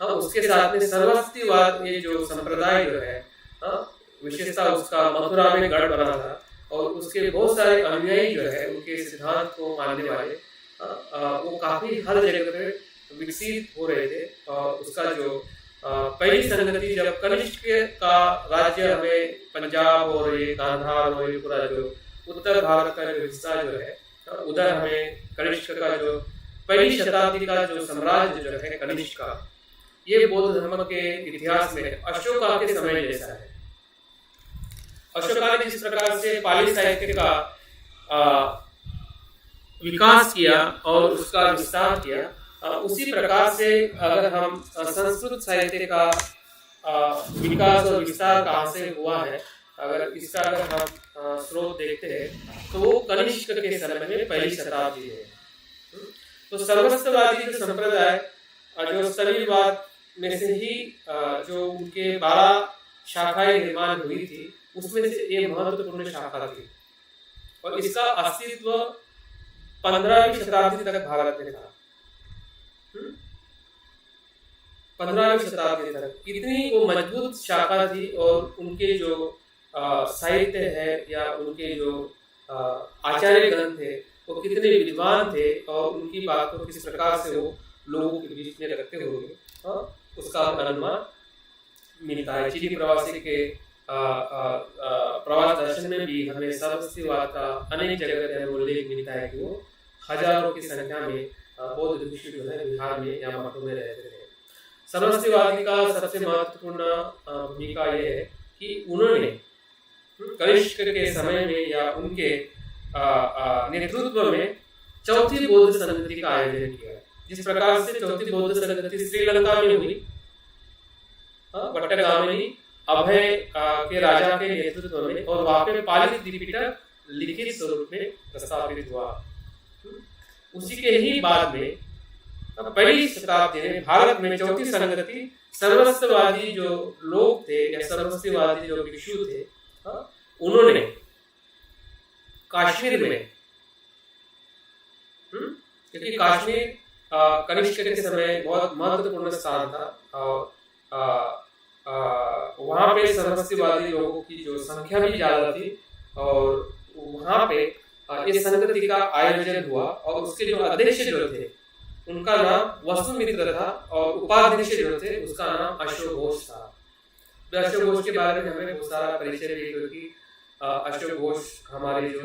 उसके साथ में सर्वस्ववाद ये जो संप्रदाय जो है विशेषता उसका मथुरा में गढ़ बना था, और उसके बहुत सारे अनुयायी जो है उनके सिद्धांत को मानने वाले वो काफी हर जगह पे विकसित हो रहे थे। और उसका जो पहली संगति जब कनिष्क का राज्य हमें पंजाब और ये गांधार और ये पूरा जो उत्तर भारत का जो हिस्सा जो है उधर हमें कनिष्क का जो पहली शताब्दी का जो साम्राज्य जो है कनिष्क का, ये बौद्ध धर्म के इतिहास में अशोका के समय जैसा है। अशोका ने जिस प्रकार से पाली साहित्य का विकास किया और उसका विस्तार किया, उसी प्रकार से अगर हम संस्कृत साहित्य का विकास और विस्तार कहाँ से हुआ है, अगर हम स्रोत देखते हैं तो वो कनिष्क के समय में पहली शताब्दी है। तो सर्वस्ववादी जो संप्रदाय जो स्थविरवाद में से ही जो उनके 12 शाखाएं निर्माण हुई थी, उसमें से ये महत्वपूर्ण शाखा थी, और इसका अस्तित्व 15वीं शताब्दी तक भारत में था। 15वीं शताब्दी तक इतनी वो मजबूत शाखा थी, और उनके जो साहित्य है या उनके जो आचार्य गण थे वो कितने विद्वान थे, और उनकी बात को किस प्रकार से वो लोगों के बीच में रखते होंगे उसका अनुमान मिलता है। चीनी प्रवासी के प्रवास दर्शन में भी हमें सर्वस्ववाद का अनेक जगह उल्लेख मिलता है कि वो हजारों की संख्या में बौद्ध भिक्षु जो है बिहार में या मठों में रहते थे। सर्वस्ववादी का सबसे महत्वपूर्ण भूमिका ये है कि उन्होंने कनिष्क के समय में या उनके नेतृत्व में चौथी बौद्ध संगति का आयोजन किया। जिस प्रकार से चौथी बौद्ध संगति श्रीलंका में हुई, वट्टगामिनी अभय के राजा के नेतृत्व में, और वहां पे पाली त्रिपिटक लिखित स्वरूप में प्रस्तावित हुआ। उसी के ही बाद में पहली शताब्दी में भारत में चौथी संगति सर्वस्ववादी जो लोग थे या सर्वस्ववादी जो भिक्षु थे, उन्होंने कश्मीर में, क्योंकि कश्मीर कनिष्क के समय बहुत महत्वपूर्ण स्थान था, और वहाँ पे सरस्वतीवादी लोगों की जो संख्या भी ज्यादा थी और वहाँ पे इस संगति का आयोजन हुआ और उसके जो अध्यक्ष जो थे उनका नाम वसुमित्र था और उपाध्यक्ष जो थे उसका नाम अशोक घोष था। तो अशोक घोष के बारे में हमें बहुत सारा परिचय भी, क्योंकि अशोक घोष हमारे जो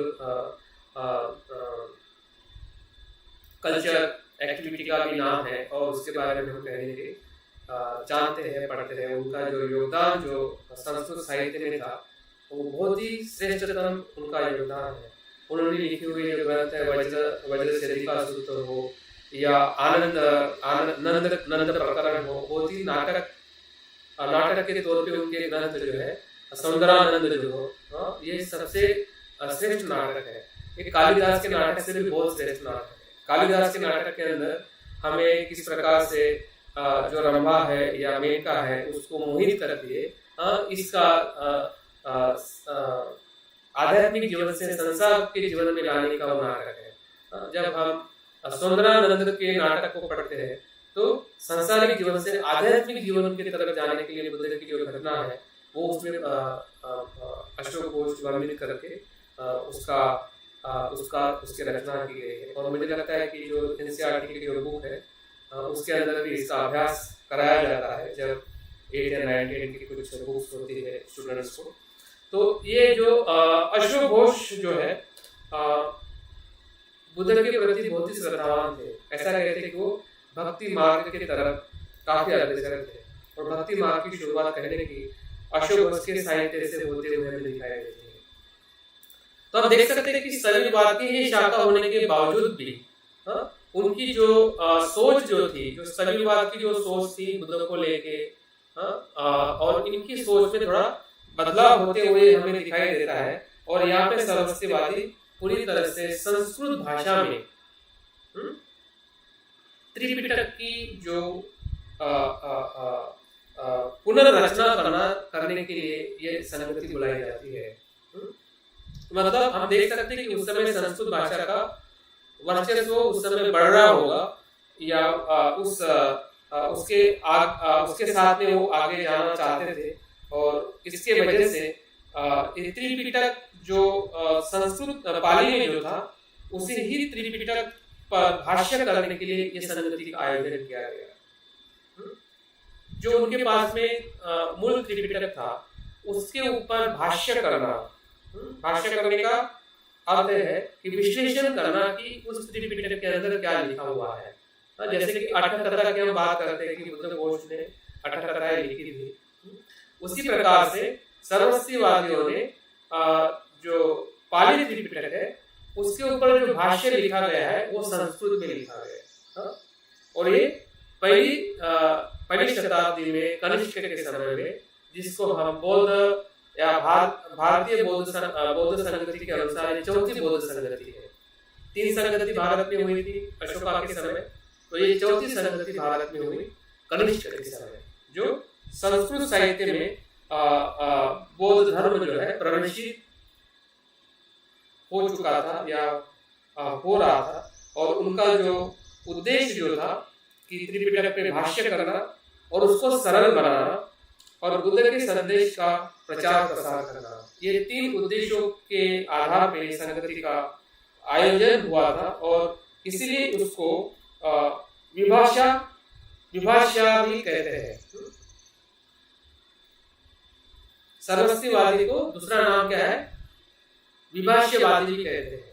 कल्चर एक्टिविटी का भी नाम है और उसके बारे में हम पहले से जानते हैं, पढ़ते हैं। उनका जो योगदान जो संस्कृत साहित्य में था वो बहुत ही श्रेष्ठतम उनका योगदान है। उन्होंने लिखे हुए जो ग्रंथ है वज्रसेनिका सूत्र हो या नंद प्रकरण हो, बहुत ही नाटक के तौर पे उनके ग्रंथ जो है सौंदरानंद जो हो, ये सबसे श्रेष्ठ नाटक है। ये कालिदास के नाटक से भी बहुत श्रेष्ठ नाटक है। कालिदास के नाटक के अंदर हमें किस प्रकार से जो रंभा है या मेनका है उसको मोहित कर दिए, इसका आध्यात्मिक जीवन से संसार के जीवन में लाने का वो नाटक है। जब हम सौंदरानंद के नाटक को पढ़ते हैं तो संसारिक जीवन से आध्यात्मिक जीवन की तरफ जाने के लिए बुद्ध की जो घटना है वो उसमें अशोक घोष वर्णित करके उसकी रचना की गई है। और मुझे लगता है कि जो एनसीईआरटी की जो बुक है उसके अंदर भी इसका अभ्यास कराया जाता है जब 8 या 9 10 की कुछ बुक्स होती है स्टूडेंट्स को। तो ये जो अशोक घोष जो है बुद्ध के प्रति बहुत ही श्रद्धावान थे। ऐसा कहते हैं कि वो भक्ति मार्ग की तरफ काफी अग्रसर थे और भक्ति मार्ग की शुरुआत करने की अशोक घोष के साहित्य से होते हुए हमें दिखाई देती है। तो आप देख सकते हैं कि शैववाद की ये शाखा होने के बावजूद भी उनकी जो सोच जो थी, जो शैववाद की जो सोच थी बुद्ध को लेके, और इनकी सोच में थोड़ा बदलाव होते हुए हमें दिखाई देता है। और यहाँ पे सरस्वतीवादी पूरी तरह से संस्कृत भाषा में त्रिपिटक की जो पुनर्रचना करने के लिए ये संगति बुलाई जाती है। मतलब हम देख सकते हैं कि उस समय संस्कृत भाषा का वर्चस्व उस समय बढ़ रहा होगा या उसके साथ में वो आगे जाना चाहते थे और इसके वजह से त्रिपिटक जो संस्कृत पाली में जो था उसे ही त्रिपिटक पर भाष्य करने के लिए ये संगति का आयोजन किया गया। जो उनके पास में मूल त्रिपिटक था उसके ऊपर भाष्य करने का अर्थ है कि विश्लेषण करना कि उस त्रिपिटक के अंदर क्या लिखा हुआ है। जैसे कि अठकथा की हम बात करते हैं कि बुद्ध घोष ने अठकथाएं लिखी थी, उसी प्रकार से सरस्वतीवादियों ने जो पाली त्रिपिटक है उसके ऊपर जो भाष्य लिखा गया है वो संस्कृत में लिखा गया है। और ये पहली शताब्दी में कनिष्क के समय में, जिसको हम बौद्ध या भारतीय बौद्ध संगति के अनुसार ये चौथी बौद्ध संगति है। 3 संगति भारत में हुई थी अशोका के समय, तो ये चौथी संगति भारत में हुई कनिष्क के समय, जो संस्कृत साहित्य में बौद्ध धर्म जो है प्रवेशित हो चुका था या हो रहा था। और उनका जो उद्देश्य जो था कि त्रिपिटक पे भाष्य करना और उसको सरल बनाना और बुद्ध के संदेश का प्रचार प्रसार करना, ये 3 उद्देश्यों के आधार पर संगति का आयोजन हुआ था। और इसीलिए उसको विभाषा भी कहते हैं। सरस्वतीवादी को दूसरा नाम क्या है, विभाष्यवादी भी कहते हैं,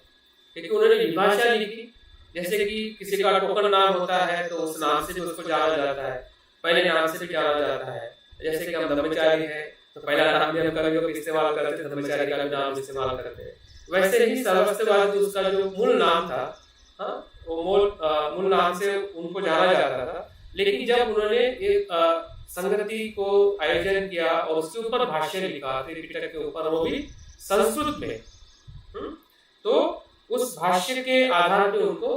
क्योंकि उन्होंने विभाषा लिखी। जैसे कि किसी का टोकन नाम होता है तो उस नाम से भी उसको जाना जाता है, पहले नाम से भी जाना जाता है। जैसे कि हम ब्रह्मचारी हैं तो पहला नाम भी हम कवियों को इस्तेमाल करते थे, ब्रह्मचारी का भी नाम इस्तेमाल करते हैं। वैसे ही सरस्वतीवादी उसका जो मूल नाम था, वो मूल नाम से उनको जाना जाता था। लेकिन जब उन्होंने एक संगति को आयोजन किया और उसके ऊपर भाष्य लिखा त्रिपिटक के ऊपर, वो भी संस्कृत में, तो उस भाष्य के आधार पर उनको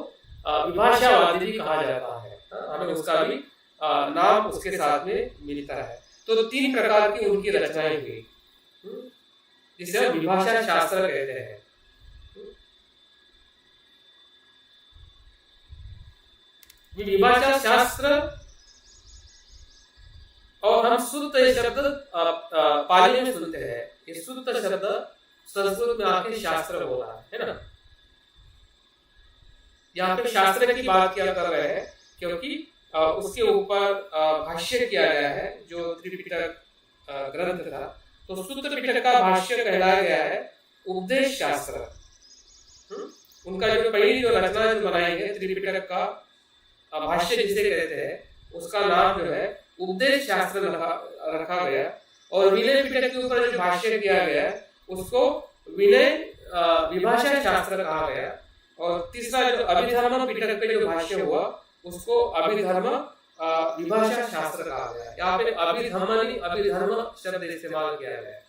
विभाषावादी भी कहा जाता है। हमें उसका भी नाम उसके साथ में मिलता है। तो 3 प्रकार की उनकी रचनाएं हुई जिसे हम विभाषा शास्त्र कहते हैं। विभाषा शास्त्र और हम शुद्ध ये शब्द पाली में सुनते हैं। ये शुद्ध शब्द संस्कृत में आके शास्त्र हो रहा है ना। यहाँ पे शास्त्र की बात क्या कर रहे हैं, क्योंकि उसके ऊपर भाष्य किया गया है जो त्रिपिटक ग्रंथ था। तो शुद्ध पिटक का भाष्य कहलाया गया है उपदेश शास्त्र। उनका जो पहली जो रचना जो बनाई है त्रिपिटक का भाष्य जिसे कहते हैं, उसका नाम जो है उपदेश शास्त्र रखा गया। और विनय पिटक के ऊपर जो भाष्य किया गया उसको विनय विभाषा शास्त्र कहा गया। और तीसरा जो अभिधर्म पिटक पे जो भाष्य हुआ उसको अभिधर्म विभाषा शास्त्र कहा गया। यहाँ पे अभिधर्म शब्द इस्तेमाल किया गया है।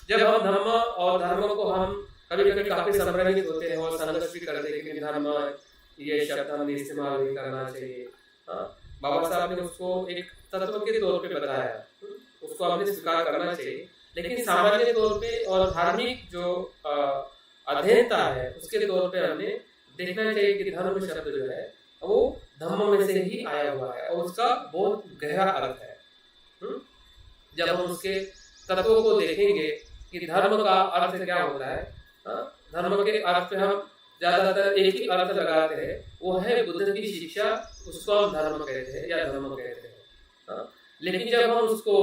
जब हम धर्म और धर्म को हम कभी कभी काफी संभ्रमित होते हैं और संघर्ष भी करते हैं कि धर्म ये शब्द हमें इस्तेमाल नहीं करना चाहिए। बाबा साहब ने उसको एक तत्व के तौर पे बताया, उसको हमने स्वीकार करना चाहिए। लेकिन सामान्य तौर पे और धार्मिक जो अध्ययनता है उसके तौर पे हमने देखना चाहिए कि धर्म शब्द जो है वो धम्म में से ही आया हुआ है और उसका बहुत गहरा अर्थ है। जब हम उसके तत्वों को देखेंगे कि धर्म का अर्थ क्या होता है, धर्म के अर्थ पे हम ज्यादातर एक ही अर्थ लगाते हैं, वो है बुद्ध की शिक्षा, उसको हम धर्म कहते हैं या धर्म कहते हैं। लेकिन जब हम उसको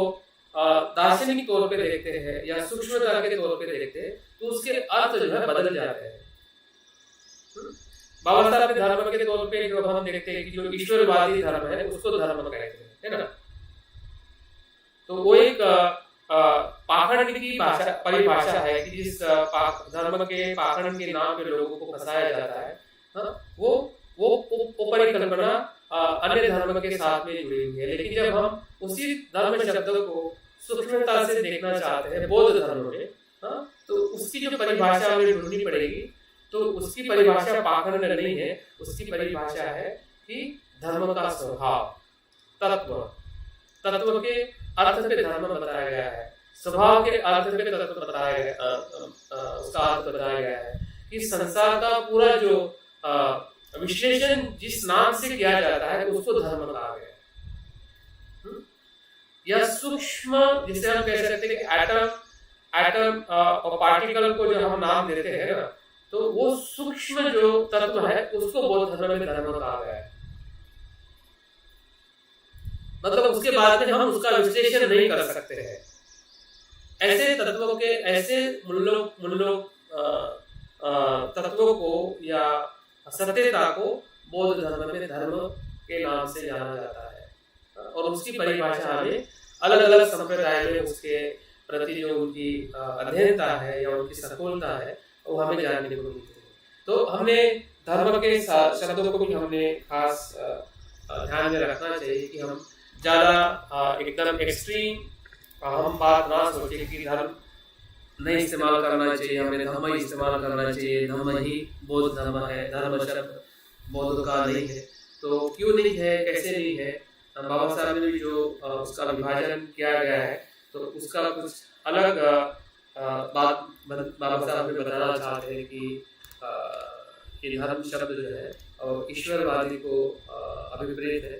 दार्शनिक तौर पे देखते हैं या सूक्ष्मता के तौर पे देखते हैं तो उसके अर्थ जो है बदल जाते हैं। बाबा साहब के धर्म के तौर पे जो हम देखते हैं कि जो ईश्वरवादी धर्म है उसको धर्म कहते हैं, है ना। तो वो एक पाखंड की भाषा परिभाषा है कि जिस धर्म के पाखंड के नाम पे लोगों को फंसाया जाता है, वो परिकल्पना अन्य धर्म के साथ में जुड़ी हुई है। लेकिन जब हम उसी धर्म शब्द को सूक्ष्मता से देखना चाहते हैं बौद्ध धर्म में, तो उसकी जो परिभाषा हमें ढूंढनी पड़ेगी। तो उसकी परिभाषा पाखंड नहीं है, उसकी परिभाषा है कि धर्म का स्वभाव, तत्व के अर्थ पे धर्म बताया गया है, स्वभाव के अर्थ पे तत्व बताया गया, उसका अर्थ बताया गया है कि संसार का पूरा जो विश्लेषण जिस नाम से किया जाता है उसको धर्म कहा गया है। या सूक्ष्म जिसे हम कह सकते हैं कि एटम और पार्टिकल को जो हम नाम देते हैं ना, तो वो सूक्ष्म जो तत्व है उसको बौद्ध धर्म में धर्म कहा गया है। मतलब उसके बाद में हम उसका विश्लेषण नहीं कर सकते हैं। ऐसे तत्वों के ऐसे मूल्यों तत्वों को या सत्यता को बौद्ध धर्म में धर्म के नाम से जाना जाता है। और उसकी परिभाषा हमें अलग अलग संप्रदाय में उसके प्रति जो उनकी अध्ययनता है या उनकी सफलता है वो हमें जानने को मिलती है। तो हमने धर्म के शब्दों को भी हमने खास ध्यान में रखना चाहिए कि हम ज्यादा एकदम एक्सट्रीम हम बात ना सोचे कि धर्म नहीं इस्तेमाल करना चाहिए, हमें धर्म ही इस्तेमाल करना चाहिए, धर्म ही बौद्ध धर्म है, धर्म शब्द बौद्ध का नहीं है। तो क्यों नहीं है, कैसे नहीं है, बाबा साहब ने भी जो उसका विभाजन किया गया है तो उसका कुछ अलग बात बाबा साहब ने बताना चाहते हैं कि धर्म शब्द जो है और ईश्वरवादी को अभिप्रेत है।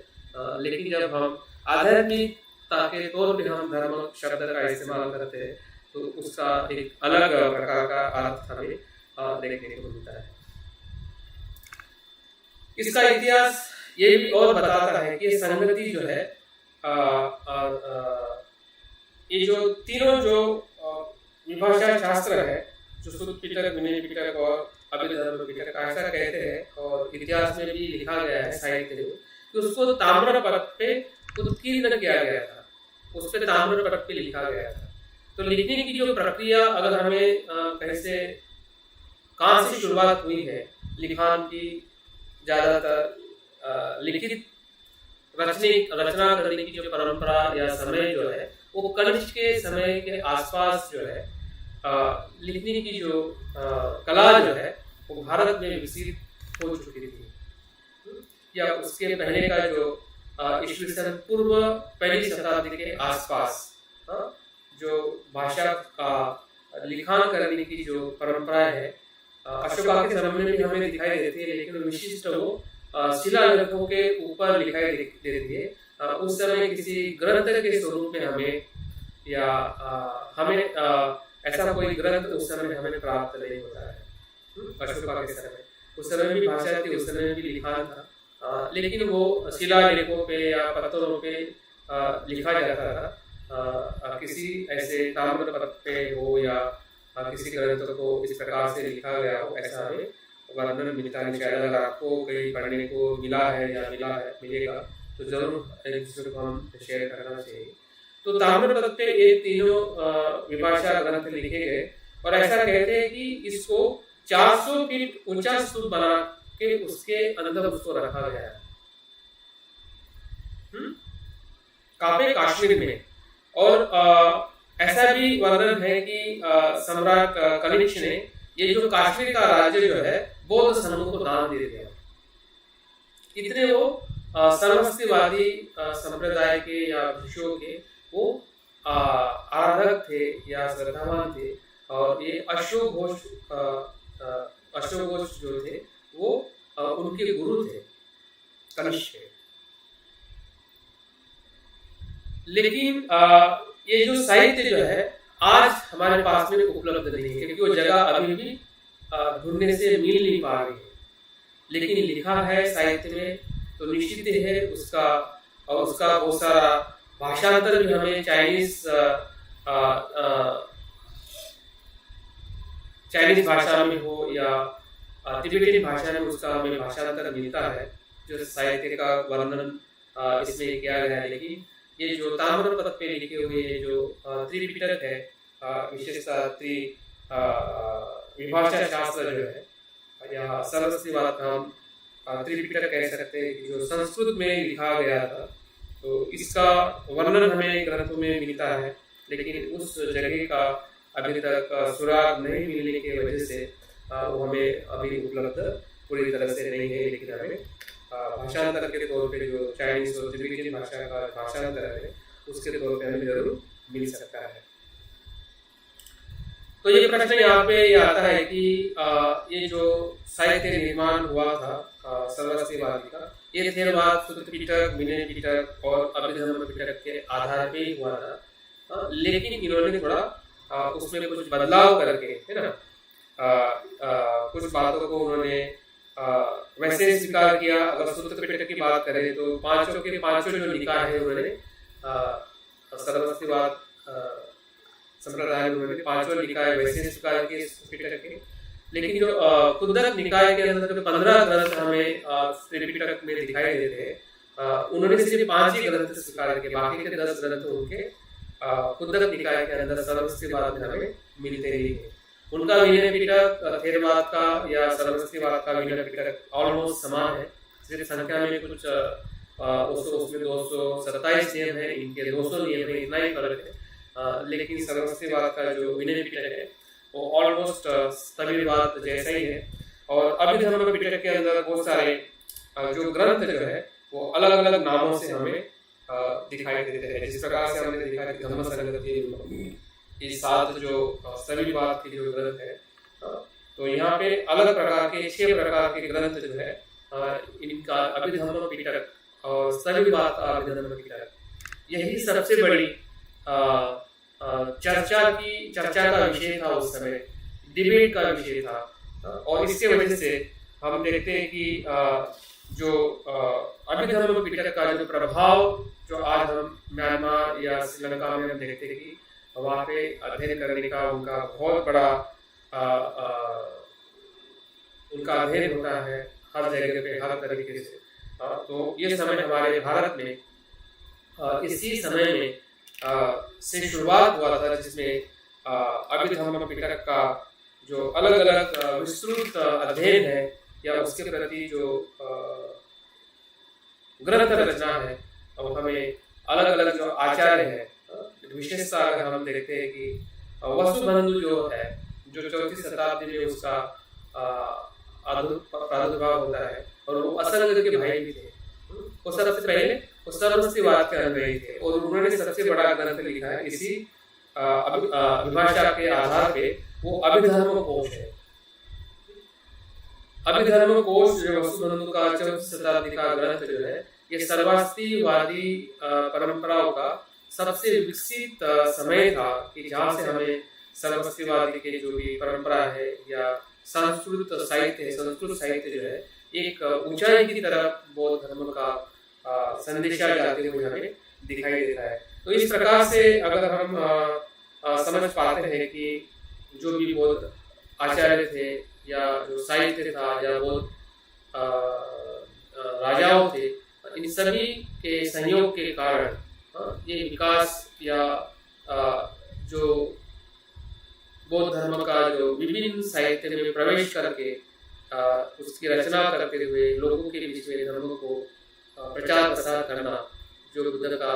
लेकिन जब हम आध्यात्मिकता के तौर पे हम धर्म शब्द का इस्तेमाल करते हैं तो उसका एक अलग प्रकार का अर्थ हमें देखने को मिलता है। इसका इतिहास ये भी और बताता है कि संगति जो है ये जो तीनों जो विभाषा शास्त्र है, जो शुद्ध पिटक, विनय पिटक और अभिधर्म पिटक ऐसा कहते हैं और इतिहास में भी लिखा गया है साहित्य में कि उसको ताम्रपत्र पे उत्कीर्ण किया गया था, उस पर ताम्रपत्र पे लिखा गया था। तो लिखने की जो प्रक्रिया अगर हमें कहीं से कहाँ से शुरुआत हुई है लिखान की, ज्यादातर लिखित रचना करने की जो परंपरा या समय जो है वो कनिष्क के समय के आसपास जो है लिखने की जो कला जो है वो भारत में विकसित हो चुकी थी। या उसके पहले का जो ईस्वी सन पूर्व पहली शताब्दी के आसपास जो भाषा का लिखान करने की जो परंपरा है अशोका के समय में भी हमें दिखाई देती है, लेकिन विशिष्ट वो शिलालेखों के ऊपर दिखाई देती है। उस समय किसी ग्रंथ के स्वरूप में हमें या हमें ऐसा कोई ग्रंथ उस समय हमें प्राप्त नहीं होता है। अशोका के समय उस समय भी भाषा थी, उस समय भी लिखान था, लेकिन वो शिलालेखों पे या पत्थरों पे लिखा जाता था। किसी ऐसे ताम्रपत्र पे हो या किसी ग्रंथ को इस प्रकार से लिखा गया हो, ऐसा हमें वर्णन मिलता नहीं। शायद अगर आपको कहीं पढ़ने को मिला है या मिलेगा तो जरूर एक दूसरे को हम शेयर करना चाहिए। तो ताम्रपत्र पे ये तीनों विभाषा ग्रंथ लिखे गए और ऐसा कहते हैं कि इसको 400 फीट ऊंचा स्तूप बना के उसके अंदर उसको रखा गया है, काफी कश्मीर में। और ऐसा भी वर्णन है कि सम्राट कनिष्क ने ये जो कश्मीर का राज्य जो है बौद्ध संघ को दान दे दिया। इतने वो सर्वस्तिवादी संप्रदाय के या ऋषियों के वो आराधक थे या श्रद्धावान थे। और ये अशोक घोष जो थे वो उनके गुरु थे कनिष्क। लेकिन ये जो साहित्य जो है आज हमारे पास में उपलब्ध नहीं है, क्योंकि वो जगह अभी भी ढूंढने से मिल नहीं पा रही है। लेकिन लिखा है साहित्य में तो निश्चित है उसका, और उसका बहुत सारा भाषांतर भी हमें चाइनीज भाषा में हो या तिब्बती भाषा में उसका हमें भाषांतर मिलता है, जो साहित्य का वर्णन इसमें किया गया है। लेकिन ये जो ताम्रपत्र पे लिखे हुए जो त्रिपिटक है, विशेषतः विभाषा शास्त्र जो है या सरस्वतीवाद का हम त्रिपिटक कह सकते हैं, जो संस्कृत में लिखा गया था। तो इसका वर्णन हमें ग्रंथों में मिलता है, लेकिन उस जगह का अभी तक सुराग नहीं मिलने की वजह से वो हमें अभी उपलब्ध पूरी तरह से नहीं है। लेकिन हमें भाषांतर के तौर पे जो चाइनीज और तिब्बती भाषा का भाषांतर है उसके तौर पे हमें जरूर मिल सकता है। तो ये प्रश्न यहाँ पे ये आता है कि ये जो साहित्य निर्माण हुआ था सर्वस्तिवादी का, ये थेरवाद, सूत्र पिटक, विनय पिटक और अभिधर्म पिटक के आधार पे ही हुआ था। लेकिन इन्होंने थोड़ा उसमें कुछ बदलाव करके, है ना, कुछ बातों को उन्होंने वैसे स्वीकार किया। अगर सूत्र पिटक की बात करें तो पांचों के पांचों जो लिखा है उन्होंने सर्वस्तिवाद संप्रदाय में उन्होंने पांचों लिखा है वैसे स्वीकार किए पिटक के। लेकिन जो कुद्दक निकाय के अंदर जो 15 ग्रंथ हमें त्रिपिटक में दिखाई देते हैं, उन्होंने सिर्फ 5 ही ग्रंथ स्वीकार किए, बाकी के 10 ग्रंथ उनके कुद्दक निकाय के अंदर सर्वस्तिवाद में हमें मिलते नहीं है। उनका विनय पिटक थेरवाद का या सर्वस्तिवाद का विनय पिटक ऑलमोस्ट समान है, सिर्फ संख्या में कुछ उसमें 227 नियम है, इनके 200 नियम है, इतना ही फर्क है। लेकिन सर्वस्तिवाद का जो विनय पिटक है वो ऑलमोस्ट सभी बात जैसा ही है। और अभिधर्म पिटक के अंदर बहुत सारे जो ग्रंथ जो है वो अलग अलग नामों से हमें दिखाई देते हैं। जिस प्रकार से हमने देखा कि धम्म संगति ये 7 जो सभी बात के जो ग्रंथ है, तो यहाँ पे अलग प्रकार के 6 प्रकार के ग्रंथ जो है इनका अभिधर्म पिटक और सभी बात का अभिधर्म पिटक, यही सबसे बड़ी चर्चा का विषय था उस समय, डिबेट का विषय था। और इसके वजह से हम देखते हैं कि जो अभिधर्म पिटक का जो प्रभाव जो आज हम म्यांमार या श्रीलंका में हम देखते हैं कि वहाँ पे अध्ययन करने का उनका बहुत बड़ा उनका अध्ययन होता है हर जगह पे हर तरीके से। तो ये समय हमारे भारत में इसी समय में से शुरुआत हुआ था, जिसमें अभिधर्म पिटक का जो अलग अलग विस्तृत अध्ययन है या उसके प्रति जो ग्रंथ रचना है, और हमें अलग अलग जो आचार्य है, विशेषता अगर हम देखते हैं कि वसुबंधु जो है जो 4वीं शताब्दी में उसका प्रादुर्भाव होता है, और वो असंग के भाई भी थे। वो सबसे पहले वो सर्वस्तिवाद के अनुयायी थे और उन्होंने सबसे बड़ा ग्रंथ लिखा है इसी विभाषा के आधार पे, वो अभिधर्म कोश है। अभिधर्म कोश जो वसुबंधु का 4वीं शताब्दी का ग्रंथ जो है, ये सर्वस्तिवादी परंपराओं का सबसे विकसित समय था कि जहाँ से हमें सर्वस्तिवादी के जो भी परंपरा है या संस्कृत साहित्य जो है एक ऊंचाई की तरफ बौद्ध धर्म का संदेशा जाते हुए हमें दिखाई देता है। तो इस प्रकार से अगर हम समझ पाते हैं कि जो भी बौद्ध आचार्य थे या जो साहित्य था या बौद्ध राजाओं थे, इन सभी के सहयोग के कारण ये विकास या जो बौद्ध धर्म का जो विभिन्न साहित्य में प्रवेश करके उसकी रचना करते हुए लोगों के बीच में धर्म को प्रचार प्रसार करना, जो बुद्ध का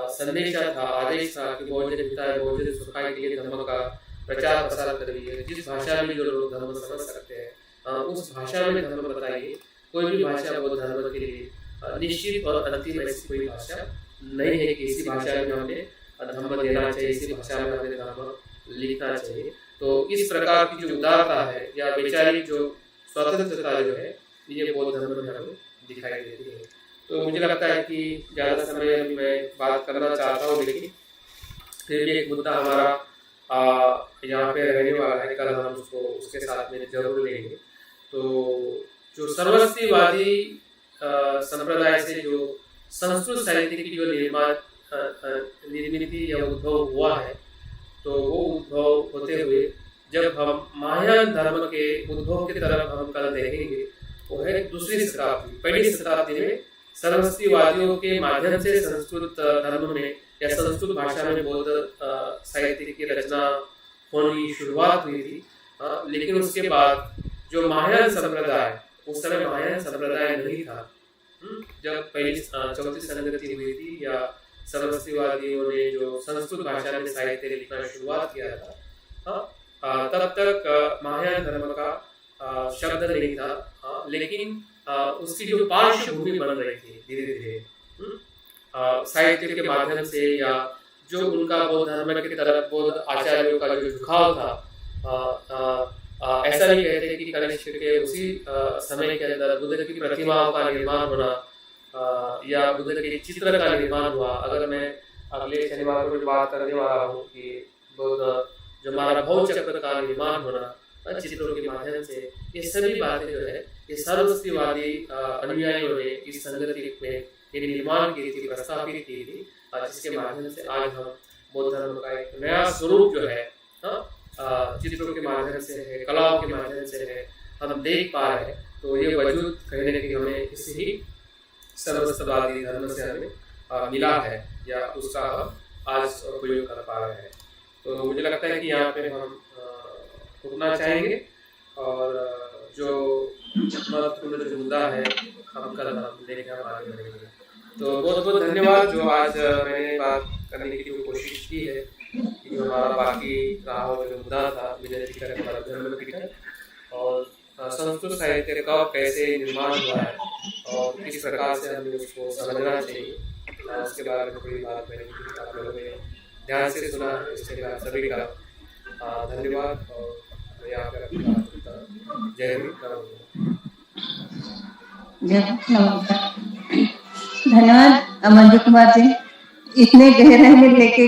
संदेश था, आदेश था कि भोजन हिताय भोजन सुखाय के लिए धर्म का प्रचार प्रसार करिए। जिस भाषा में जो लोग धर्म समझ सकते हैं उस भाषा में धर्म बताइए। कोई भी भाषा बौद्ध धर्म के लिए निश्चित और अंतिम ऐसी कोई भाषा नहीं है कि इसी भाषा में हमें धर्म देना चाहिए, इसी भाषा में हमें धर्म लिखना चाहिए। तो इस प्रकार की जो उदारता है या वैचारिक जो स्वतंत्रता जो है ये बौद्ध धर्म में हमें दिखाई देती है। तो मुझे लगता है कि ज़्यादा समय अभी मैं बात करना चाहता हूँ, लेकिन फिर भी एक मुद्दा हमारा यहाँ पे रहने वाला है, कल हम उसको उसके साथ में जरूर लेंगे। तो जो सर्वस्तिवादी संप्रदाय से जो संस्कृत साहित्य की जो निर्मित या उद्भव हुआ है, तो वो उद्भव होते हुए जब हम महायान धर्म के उद्भव की तरफ हम कल देखेंगे, वो है दूसरी शताब्दी। पहली शताब्दी में सर्वस्तिवादियों के माध्यम से संस्कृत धर्म में या संस्कृत भाषा में बौद्ध साहित्य की रचना होने की शुरुआत हुई थी। लेकिन उसके बाद जो महायान संप्रदाय, उस समय महायान संप्रदाय नहीं था। जब पहली चौथी संगति हुई थी या सर्वस्तिवादियों ने जो संस्कृत भाषा में साहित्य लिखना शुरुआत किया था, तब तक महायान धर्म का शब्द नहीं था। लेकिन उसकी जो पार्श्वभूमि बन रही थी धीरे धीरे साहित्य के माध्यम से, या जो उनका बौद्ध धर्म की तरफ बौद्ध आचार्यों का जो झुकाव था, ऐसा नहीं कहते कि कनिष्क के उसी समय के अंदर बुद्ध की प्रतिमाओं का निर्माण होना या बुद्ध के चित्र का निर्माण हुआ। अगर मैं अगले शनिवार को बात करने वाला हूँ कि बौद्ध जो हमारा भौतिक चक्र का निर्माण होना चित्रों के माध्यम से, ये सभी बातें जो है ये सर्वस्तिवादी अनुयायियों ने इस संगति में निर्माण की थी, प्रस्तावित की थी, जिसके माध्यम से आज हम बौद्ध धर्म का एक नया स्वरूप जो है चित्रों के माध्यम से है, कलाओं के माध्यम से है, हम देख पा रहे हैं। तो ये वजूद कहीं ना कहीं हमें इसी ही सर्वस्तिवादी धर्म से हमें मिला है या उसका हम आज उपयोग कर पा रहे हैं। तो मुझे लगता है कि यहाँ पे हम रुकना चाहेंगे और जो महत्वपूर्ण जो मुद्दा है हम कल हम लेके हम आगे बढ़ेंगे। तो बहुत बहुत धन्यवाद जो आज मैंने बात करने की जो कोशिश की है, कि जो हमारा बाकी राहों में जो मुद्दा था विजय टिकट हमारा धर्म टिकट और संस्कृत साहित्य का कैसे निर्माण हुआ है और किस प्रकार से हमें उसको समझना चाहिए, उसके बारे में थोड़ी बात मैंने आप लोगों ने ध्यान से सुना है। इसके लिए सभी का धन्यवाद और यहाँ पर जय हिंद। धन्यवाद मंजू कुमार जी, इतने गहरे में लेके